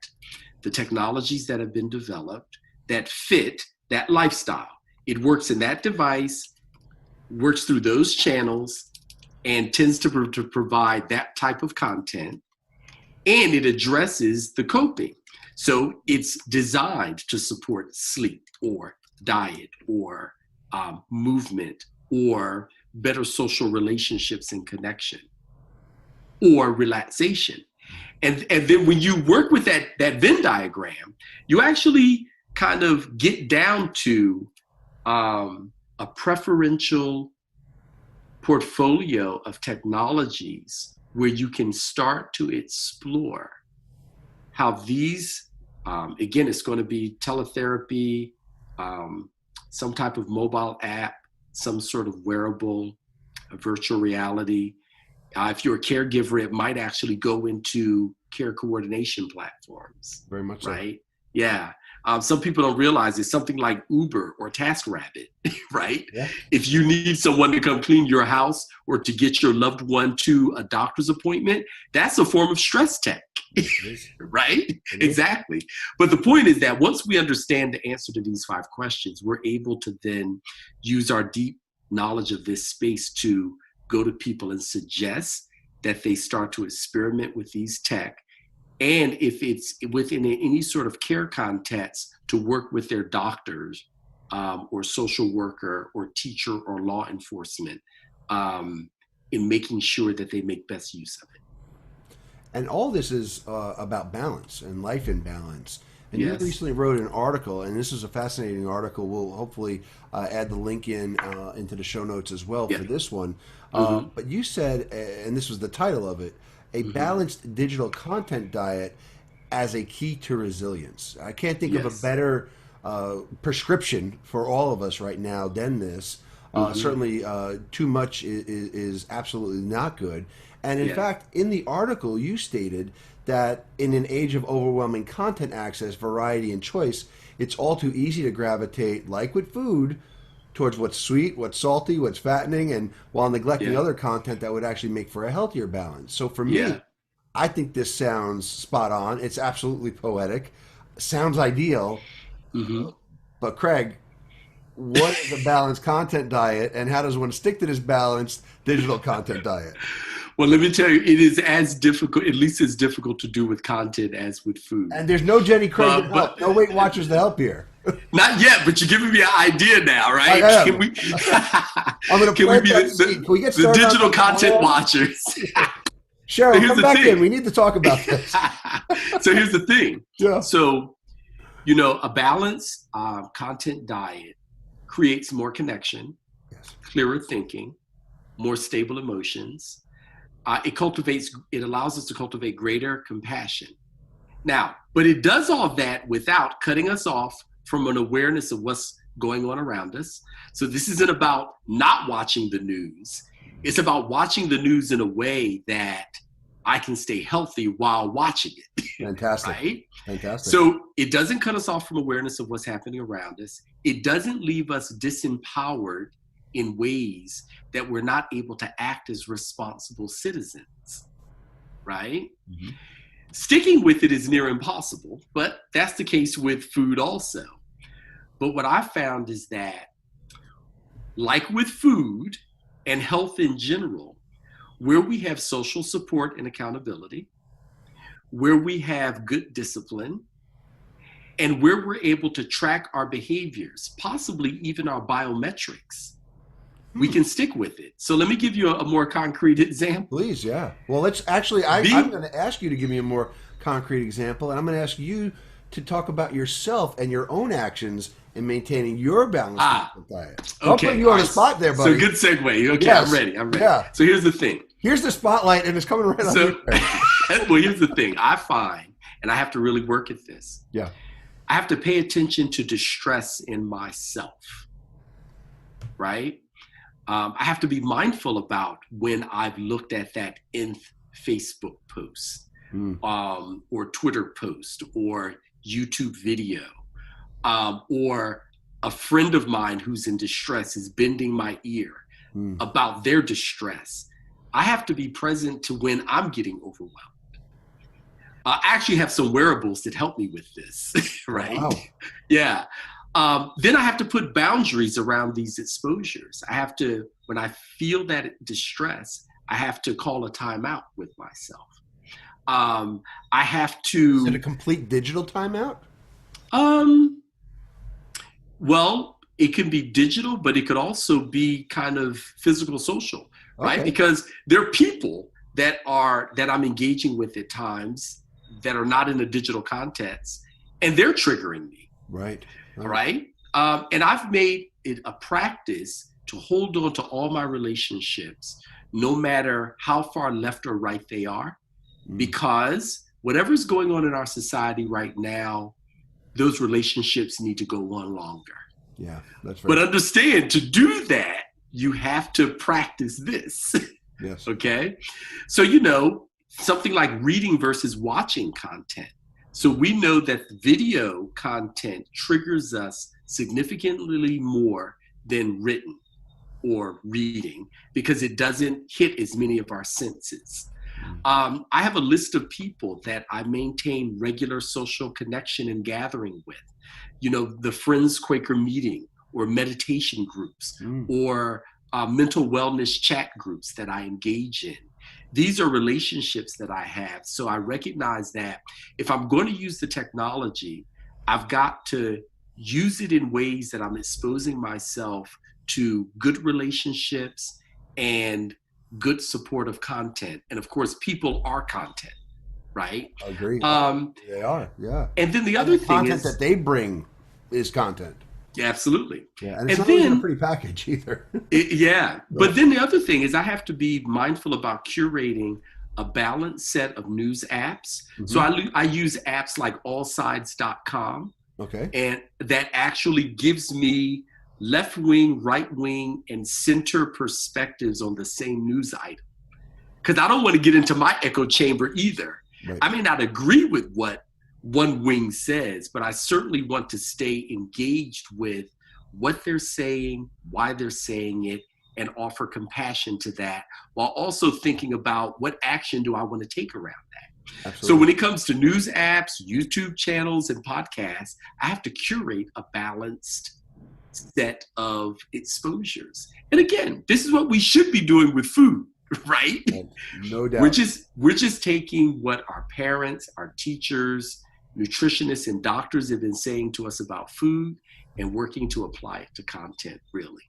the technologies that have been developed that fit that lifestyle. It works in that device, works through those channels, and tends to provide that type of content, and it addresses the coping. So it's designed to support sleep or diet or movement or better social relationships and connection or relaxation. And then when you work with that Venn diagram, you actually kind of get down to a preferential portfolio of technologies where you can start to explore how these, again, it's going to be teletherapy, some type of mobile app, some sort of wearable, virtual reality. If you're a caregiver, it might actually go into care coordination platforms. Very much so. Right? Yeah. Some people don't realize it's something like Uber or TaskRabbit, right? Yeah. If you need someone to come clean your house or to get your loved one to a doctor's appointment, that's a form of stress tech, right? Exactly. But the point is that once we understand the answer to these 5 questions, we're able to then use our deep knowledge of this space to go to people and suggest that they start to experiment with these tech. And if it's within any sort of care context, to work with their doctors or social worker or teacher or law enforcement in making sure that they make best use of it. And all this is about balance and life in balance. And Yes. you recently wrote an article, and this is a fascinating article. We'll hopefully add the link into the show notes as well for this one. But you said, and this was the title of it, a balanced digital content diet as a key to resilience. I can't think of a better prescription for all of us right now than this. Certainly, too much is absolutely not good. And in fact, in the article, you stated that in an age of overwhelming content access, variety, and choice, it's all too easy to gravitate, like with food, towards what's sweet, what's salty, what's fattening, and while neglecting Yeah. other content that would actually make for a healthier balance. So for Yeah. me, I think this sounds spot on. It's absolutely poetic. Sounds ideal. Hmm. But Craig, what is a balanced content diet, and how does one stick to this balanced digital content diet? Well, let me tell you, it is as difficult, at least as difficult to do with content as with food. And there's no Jenny Craig to But help. No Weight Watchers to help here. not yet, but you're giving me an idea now, right? I am. Can we? I'm going to Can we plant be that seed. Can we get the started on digital that content tomorrow? watchers? Cheryl, Here's come the back thing. in. We need to talk about this. So here's the thing. Yeah. So, a balanced content diet creates more connection, Yes. clearer thinking, more stable emotions. It allows us to cultivate greater compassion. Now, but it does all of that without cutting us off from an awareness of what's going on around us. So this isn't about not watching the news. It's about watching the news in a way that I can stay healthy while watching it. Fantastic. Right? Fantastic. So it doesn't cut us off from awareness of what's happening around us. It doesn't leave us disempowered in ways that we're not able to act as responsible citizens, right? Mhm. Sticking with it is near impossible, but that's the case with food also. But what I found is that, like with food and health in general, where we have social support and accountability, where we have good discipline, and where we're able to track our behaviors, possibly even our biometrics, we can stick with it. So let me give you a more concrete example. Please, yeah. Well, let's actually, I'm going to ask you to give me a more concrete example, and I'm going to ask you to talk about yourself and your own actions in maintaining your balanced diet. I'll put you on the spot there, buddy. So good segue. Okay, Yes. I'm ready. Yeah. So here's the thing. Here's the spotlight, and it's coming right on you. Well, here's the thing. I find, and I have to really work at this. Yeah. I have to pay attention to distress in myself, right? I have to be mindful about when I've looked at that nth Facebook post, or Twitter post, or YouTube video, or a friend of mine who's in distress is bending my ear about their distress. I have to be present to when I'm getting overwhelmed. I actually have some wearables that help me with this, right? Wow. Yeah. Then I have to put boundaries around these exposures. I have to, when I feel that distress, I have to call a timeout with myself. I have to. Is it a complete digital timeout? Well, it can be digital, but it could also be kind of physical, social, right? Okay. Because there are people that I'm engaging with at times that are not in a digital context, and they're triggering me. Right. Right? And I've made it a practice to hold on to all my relationships, no matter how far left or right they are, because whatever's going on in our society right now, those relationships need to go on longer. Yeah, that's right. But understand, to do that, you have to practice this. Yes. Okay? So, something like reading versus watching content. So we know that video content triggers us significantly more than written or reading because it doesn't hit as many of our senses. I have a list of people that I maintain regular social connection and gathering with. The Friends Quaker meeting or meditation groups or mental wellness chat groups that I engage in. These are relationships that I have. So I recognize that if I'm going to use the technology, I've got to use it in ways that I'm exposing myself to good relationships and good supportive content. And of course, people are content, right? I agree. They are, yeah. And then the other thing content is that they bring is content. Yeah, absolutely. Yeah, and it's not always in a pretty package either. But then the other thing is I have to be mindful about curating a balanced set of news apps. So I use apps like allsides.com. Okay. And that actually gives me left-wing, right-wing, and center perspectives on the same news item. Because I don't want to get into my echo chamber either. Right. I may not agree with what one wing says, but I certainly want to stay engaged with what they're saying, why they're saying it, and offer compassion to that, while also thinking about what action do I want to take around that. So Absolutely. when it comes to news apps, YouTube channels, and podcasts, I have to curate a balanced set of exposures. And again, this is what we should be doing with food, right? No We're doubt. just taking what our parents, our teachers, nutritionists, and doctors have been saying to us about food and working to apply it to content, really.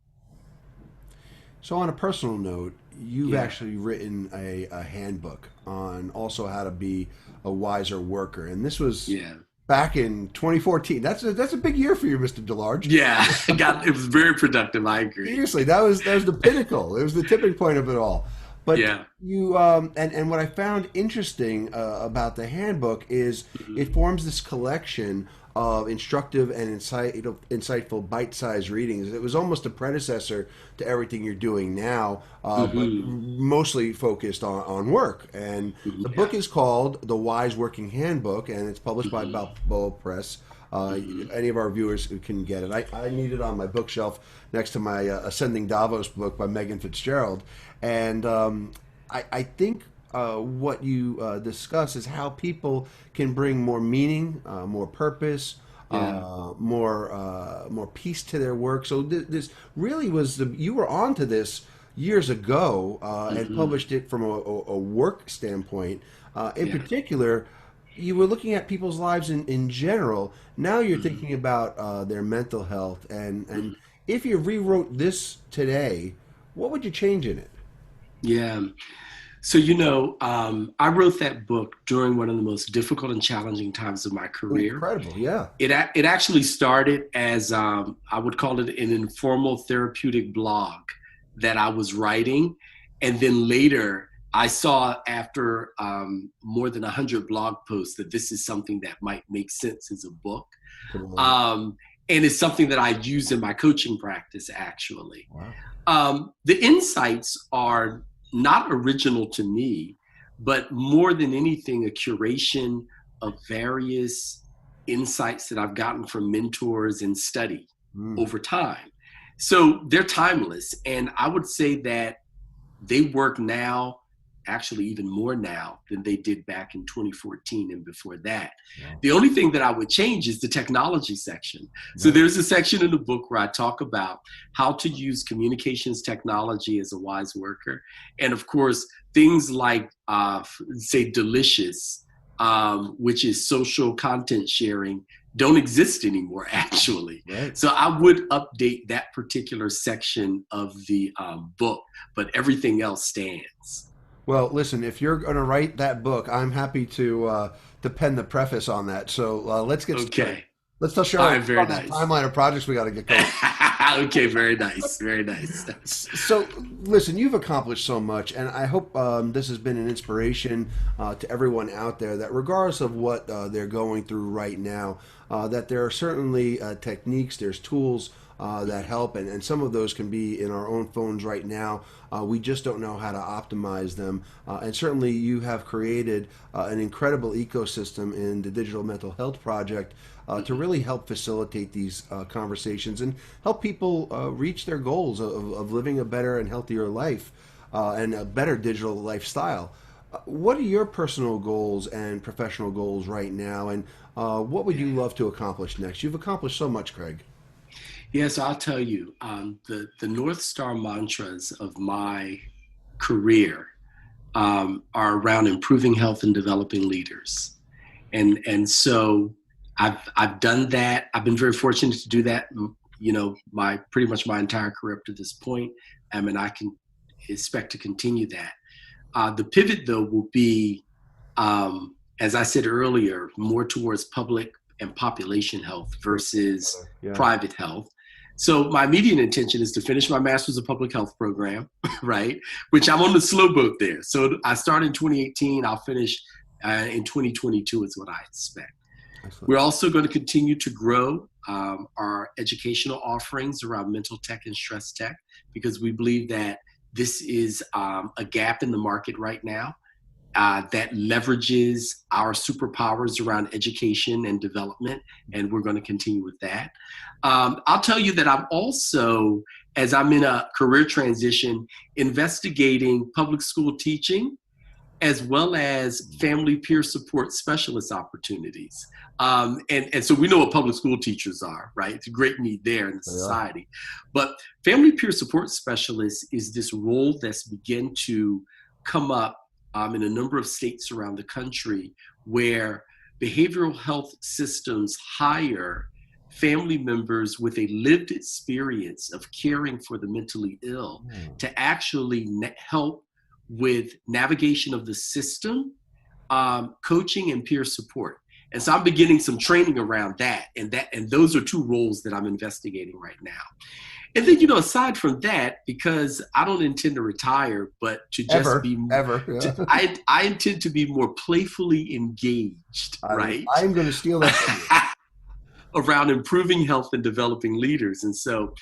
So on a personal note, you've Yeah. actually written a handbook on also how to be a wiser worker, and this was Yeah. back in 2014. That's a big year for you, Mr. DeLarge. Yeah. It was very productive. I agree. Seriously, that was the pinnacle. It was the tipping point of it all. But Yeah. you and what I found interesting about the handbook is Mhm. it forms this collection of instructive and insightful bite-sized readings. It was almost a predecessor to everything you're doing now, but Mhm. mostly focused on work. And the Mhm. book Yeah. is called The WiseWorking Handbook, and it's published by Mhm. Balboa Press. Mhm. Any of our viewers can get it. I need it on my bookshelf next to my Ascending Davos book by Megan Fitzgerald. And I think what you discuss is how people can bring more meaning, more purpose, Yeah. more peace to their work. So this really was you were onto this years ago and Mhm. published it from a work standpoint. In Yeah. particular, you were looking at people's lives in general. Now you're Mhm. thinking about their mental health, and Mhm. if you rewrote this today, what would you change in it? Yeah. So, I wrote that book during one of the most difficult and challenging times of my career. Incredible, yeah. It actually started as, I would call it an informal therapeutic blog that I was writing. And then later, I saw after more than 100 blog posts that this is something that might make sense as a book. Come on. Um, and it's something that I use in my coaching practice, actually. Wow. The insights are not original to me, but more than anything, a curation of various insights that I've gotten from mentors and study Mm. over time. So they're timeless. And I would say that they work now, actually even more now than they did back in 2014 and before that. Wow. The only thing that I would change is the technology section. So Right. there's a section in the book where I talk about how to use communications technology as a wise worker. And of course, things like, say, Delicious, which is social content sharing, don't exist anymore, actually. Right. So I would update that particular section of the book, but everything else stands. Well, listen, if you're going to write that book, I'm happy to pen the preface on that. So let's get started. Okay. Let's tell All Cheryl right. Very on that nice. timeline of projects we got to get going. Okay. Very nice. Very nice. So, listen, you've accomplished so much, and I hope this has been an inspiration to everyone out there that, regardless of what they're going through right now, that there are certainly techniques, there's tools that help, and some of those can be in our own phones right now. We just don't know how to optimize them. And certainly, you have created an incredible ecosystem in the Digital Mental Health Project to really help facilitate these conversations and help people reach their goals of living a better and healthier life and a better digital lifestyle. What are your personal goals and professional goals right now, and what would you love to accomplish next? You've accomplished so much, Craig. Yes, I'll tell you. The North Star mantras of my career are around improving health and developing leaders, and so I've done that. I've been very fortunate to do that. My pretty much my entire career up to this point. And I can expect to continue that. The pivot, though, will be, as I said earlier, more towards public and population health versus Yeah. private health. So my immediate intention is to finish my master's of public health program, right? Which I'm on the slow boat there. So I start in 2018. I'll finish in 2022 is what I expect. Excellent. We're also going to continue to grow our educational offerings around mental tech and stress tech, because we believe that this is a gap in the market right now. that leverages our superpowers around education and development, and we're going to continue with that. I'll tell you that I'm also, as I'm in a career transition, investigating public school teaching as well as family peer support specialist opportunities. And so we know what public school teachers are, right? It's a great need there in society. But family peer support specialist is this role that's begun to come up in a number of states around the country where behavioral health systems hire family members with a lived experience of caring for the mentally ill to actually help with navigation of the system, coaching, and peer support. And so I'm beginning some training around that, and those are two roles that I'm investigating right now. And then, aside from that, because I don't intend to retire, but to just I intend to be more playfully engaged, right? I'm going to steal that from you. Around improving health and developing leaders. And so,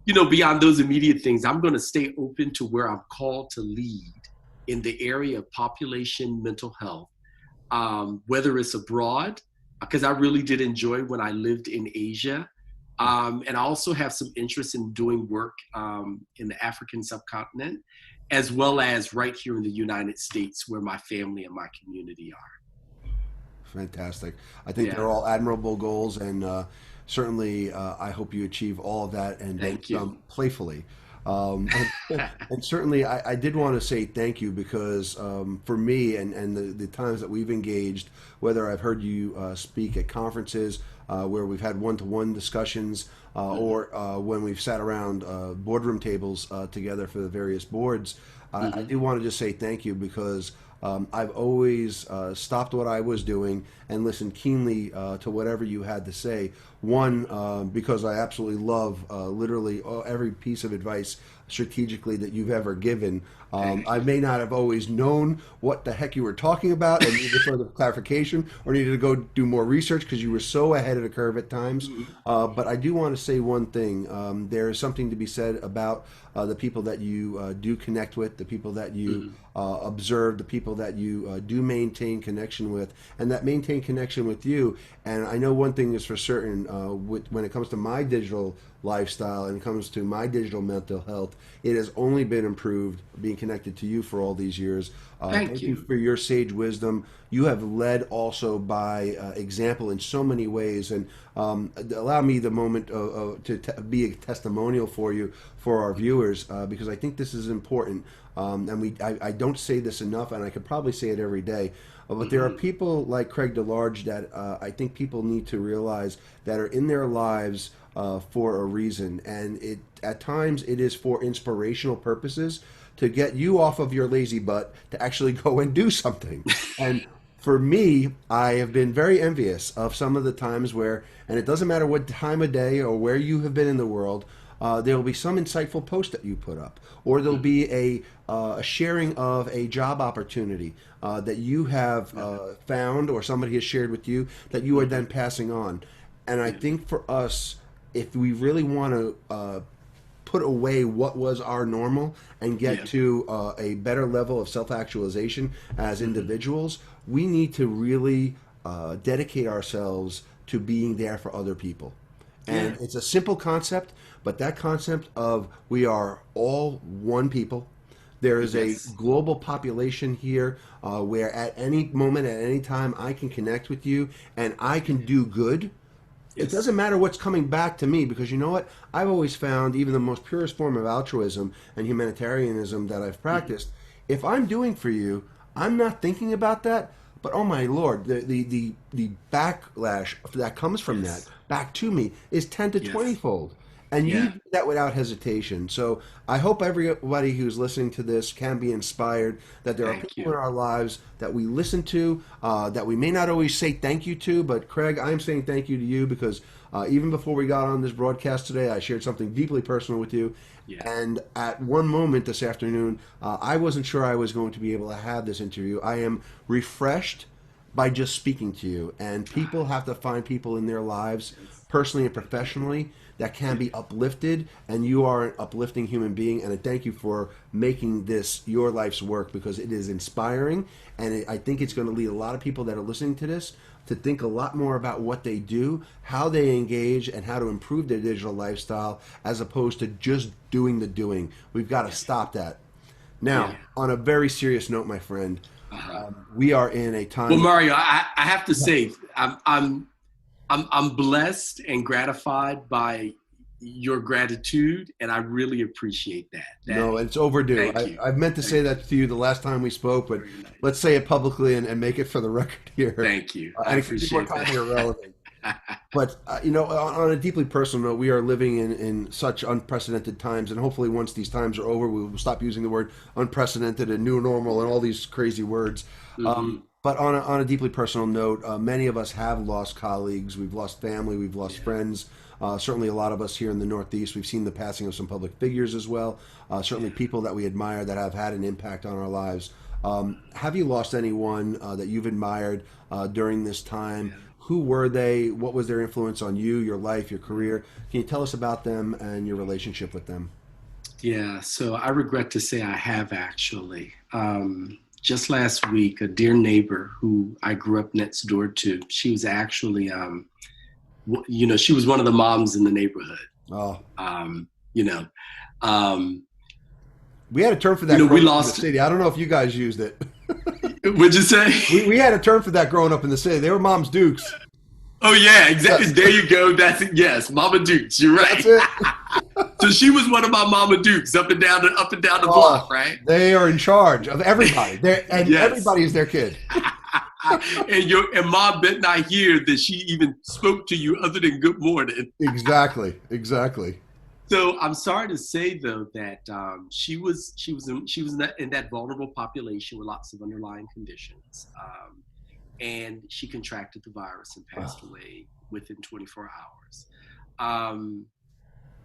beyond those immediate things, I'm going to stay open to where I'm called to lead in the area of population mental health, whether it's abroad, because I really did enjoy when I lived in Asia. And I also have some interest in doing work in the African subcontinent, as well as right here in the United States, where my family and my community are. Fantastic. I think they're all admirable goals, and certainly I hope you achieve all of that and then some playfully. And certainly I did want to say thank you because for me and the times that we've engaged, whether I've heard you speak at conferences where we've had one-to-one discussions or when we've sat around boardroom tables together for the various boards, I do want to just say thank you because I've always stopped what I was doing and listened keenly to whatever you had to say. One, because I absolutely love literally every piece of advice strategically that you've ever given. I may not have always known what the heck you were talking about and needed further clarification or needed to go do more research because you were so ahead of the curve at times. But I do want to say one thing. There is something to be said about the people that you do connect with, the people that you observe, the people that you do maintain connection with, and that maintain connection with you. And I know one thing is for certain, when it comes to my digital lifestyle and it comes to my digital mental health, it has only been improved being connected to you for all these years. Thank you for your sage wisdom. You have led also by example in so many ways, and allow me the moment to be a testimonial for you, for our viewers, because I think this is important. And I don't say this enough, and I could probably say it every day. But there are people like Craig DeLarge that I think people need to realize that are in their lives for a reason, and at times it is for inspirational purposes to get you off of your lazy butt to actually go and do something. And for me, I have been very envious of some of the times where, and it doesn't matter what time of day or where you have been in the world, there will be some insightful post that you put up, or there'll be a sharing of a job opportunity that you have found or somebody has shared with you that you are then passing on. And I think for us, if we really want to put away what was our normal and get to a better level of self-actualization as individuals, we need to really dedicate ourselves to being there for other people. And it's a simple concept, but that concept of we are all one people. There is a global population here where at any moment, at any time, I can connect with you and I can do good. It doesn't matter what's coming back to me, because you know what? I've always found even the most purest form of altruism and humanitarianism that I've practiced, if I'm doing for you, I'm not thinking about that, but oh my Lord, the backlash that comes from that back to me is 10 to 20 fold. And you do that without hesitation. So I hope everybody who's listening to this can be inspired, that there are people in our lives that we listen to, that we may not always say thank you to, but Craig, I'm saying thank you to you because even before we got on this broadcast today, I shared something deeply personal with you. And at one moment this afternoon, I wasn't sure I was going to be able to have this interview. I am refreshed by just speaking to you. And people have to find people in their lives, personally and professionally, that can be uplifted, and you are an uplifting human being. And I thank you for making this your life's work, because it is inspiring, and I think it's going to lead a lot of people that are listening to this to think a lot more about what they do, how they engage, and how to improve their digital lifestyle, as opposed to just doing the doing. We've got to stop that. Now, on a very serious note, my friend, we are in a time. Well, Mario, I have to say, I'm blessed and gratified by your gratitude, and I really appreciate that. No, it's overdue. I've meant to say that to you the last time we spoke, but let's say it publicly and make it for the record here. Thank you. I appreciate that. Irrelevant. But, on a deeply personal note, we are living in such unprecedented times, and hopefully once these times are over, we will stop using the word unprecedented and new normal and all these crazy words. But on a deeply personal note, many of us have lost colleagues, we've lost family, we've lost friends. Certainly a lot of us here in the Northeast, we've seen the passing of some public figures as well. Certainly people that we admire that have had an impact on our lives. Have you lost anyone that you've admired during this time? Who were they? What was their influence on you, your life, your career? Can you tell us about them and your relationship with them? Yeah, so I regret to say I have actually. Just last week, a dear neighbor who I grew up next door to, she was actually, she was one of the moms in the neighborhood. Oh. We had a term for that. We lost in the city. I don't know if you guys used it. What'd you say? We had a term for that growing up in the city. They were mom's dukes. Oh yeah, exactly. Yes. There you go. That's it. Yes, Mama Dukes. You're right. That's it. So she was one of my Mama Dukes up and down the block, right? They are in charge of everybody. Everybody is their kid. and Mom bet not hear that she even spoke to you other than good morning. Exactly. So I'm sorry to say though that she was in that vulnerable population with lots of underlying conditions. And she contracted the virus and passed away within 24 hours.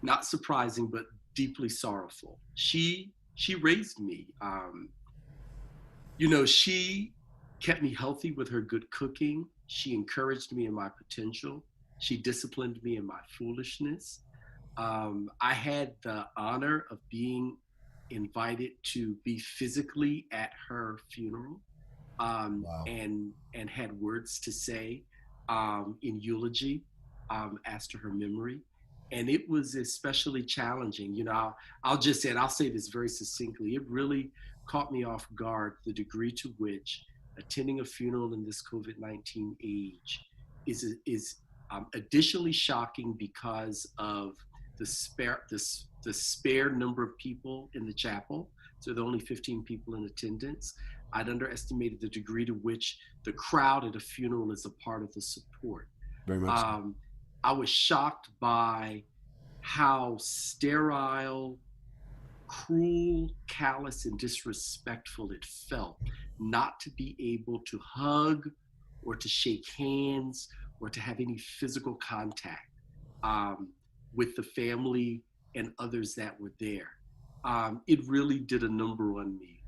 Not surprising, but deeply sorrowful. She raised me. She kept me healthy with her good cooking. She encouraged me in my potential. She disciplined me in my foolishness. I had the honor of being invited to be physically at her funeral. Wow. and had words to say in eulogy as to her memory. And it was especially challenging. I'll just say, and I'll say this very succinctly, it really caught me off guard, the degree to which attending a funeral in this COVID-19 age is additionally shocking because of the spare number of people in the chapel. So there are only 15 people in attendance. I'd underestimated the degree to which the crowd at a funeral is a part of the support. Very much so. I was shocked by how sterile, cruel, callous, and disrespectful it felt not to be able to hug or to shake hands or to have any physical contact with the family and others that were there. It really did a number on me.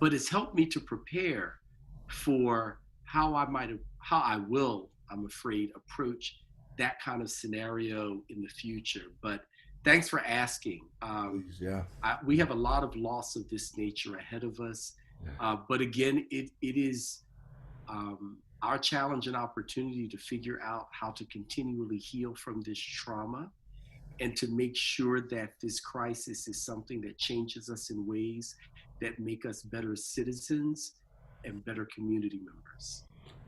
But it's helped me to prepare for how I will, I'm afraid, approach that kind of scenario in the future. But thanks for asking. Please, yeah. We have a lot of loss of this nature ahead of us. Yeah. But again, it is our challenge and opportunity to figure out how to continually heal from this trauma and to make sure that this crisis is something that changes us in ways that make us better citizens and better community members.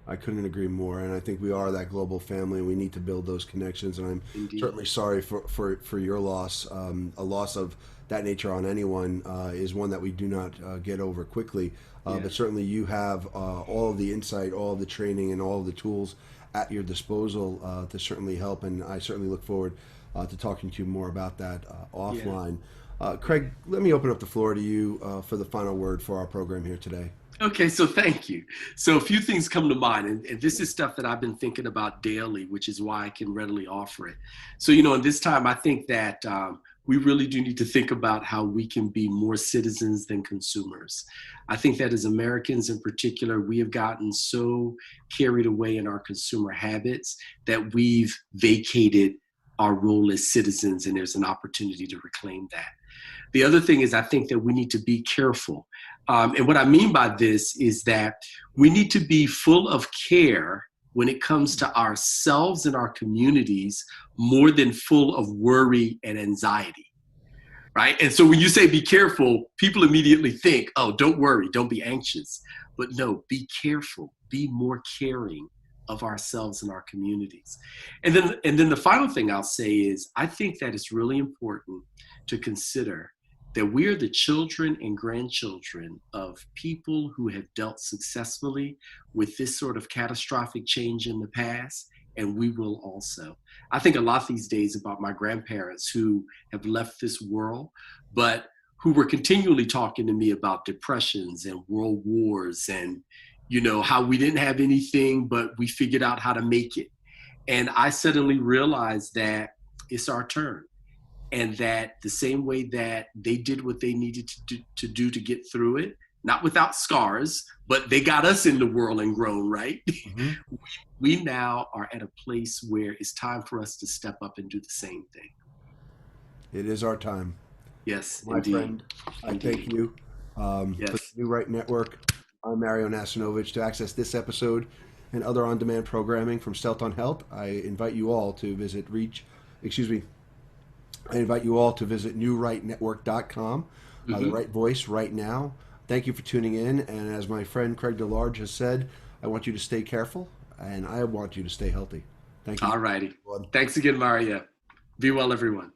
I couldn't agree more, and I think we are that global family, and we need to build those connections. And I'm certainly sorry for your loss. A loss of that nature on anyone is one that we do not get over quickly. But certainly you have all of the insight, all of the training, and all of the tools at your disposal to certainly help. And I certainly look forward to talking to you more about that offline. Craig, let me open up the floor to you for the final word for our program here today. Okay, so thank you. So a few things come to mind, and this is stuff that I've been thinking about daily, which is why I can readily offer it. So, in this time, I think that we really do need to think about how we can be more citizens than consumers. I think that as Americans in particular, we have gotten so carried away in our consumer habits that we've vacated our role as citizens, and there's an opportunity to reclaim that. The other thing is I think that we need to be careful. And what I mean by this is that we need to be full of care when it comes to ourselves and our communities more than full of worry and anxiety, right? And so when you say be careful, people immediately think, oh, don't worry, don't be anxious. But no, be careful, be more caring of ourselves and our communities. And then the final thing I'll say is I think that it's really important to consider that we are the children and grandchildren of people who have dealt successfully with this sort of catastrophic change in the past, and we will also. I think a lot these days about my grandparents who have left this world, but who were continually talking to me about depressions and world wars and, you know, how we didn't have anything, but we figured out how to make it. And I suddenly realized that it's our turn. And that the same way that they did what they needed to do to get through it, not without scars, but they got us in the world and grown, right? Mm-hmm. We now are at a place where it's time for us to step up and do the same thing. It is our time. Yes, my indeed. Friend, I thank you. Yes. For the New Right Network, I'm Mario Nasinovich. To access this episode and other on-demand programming from Stealth on Health, I invite you all to visit newrightnetwork.com. The right voice right now. Thank you for tuning in. And as my friend Craig DeLarge has said, I want you to stay careful and I want you to stay healthy. Thank you. All righty. Thanks again, Mario. Be well, everyone.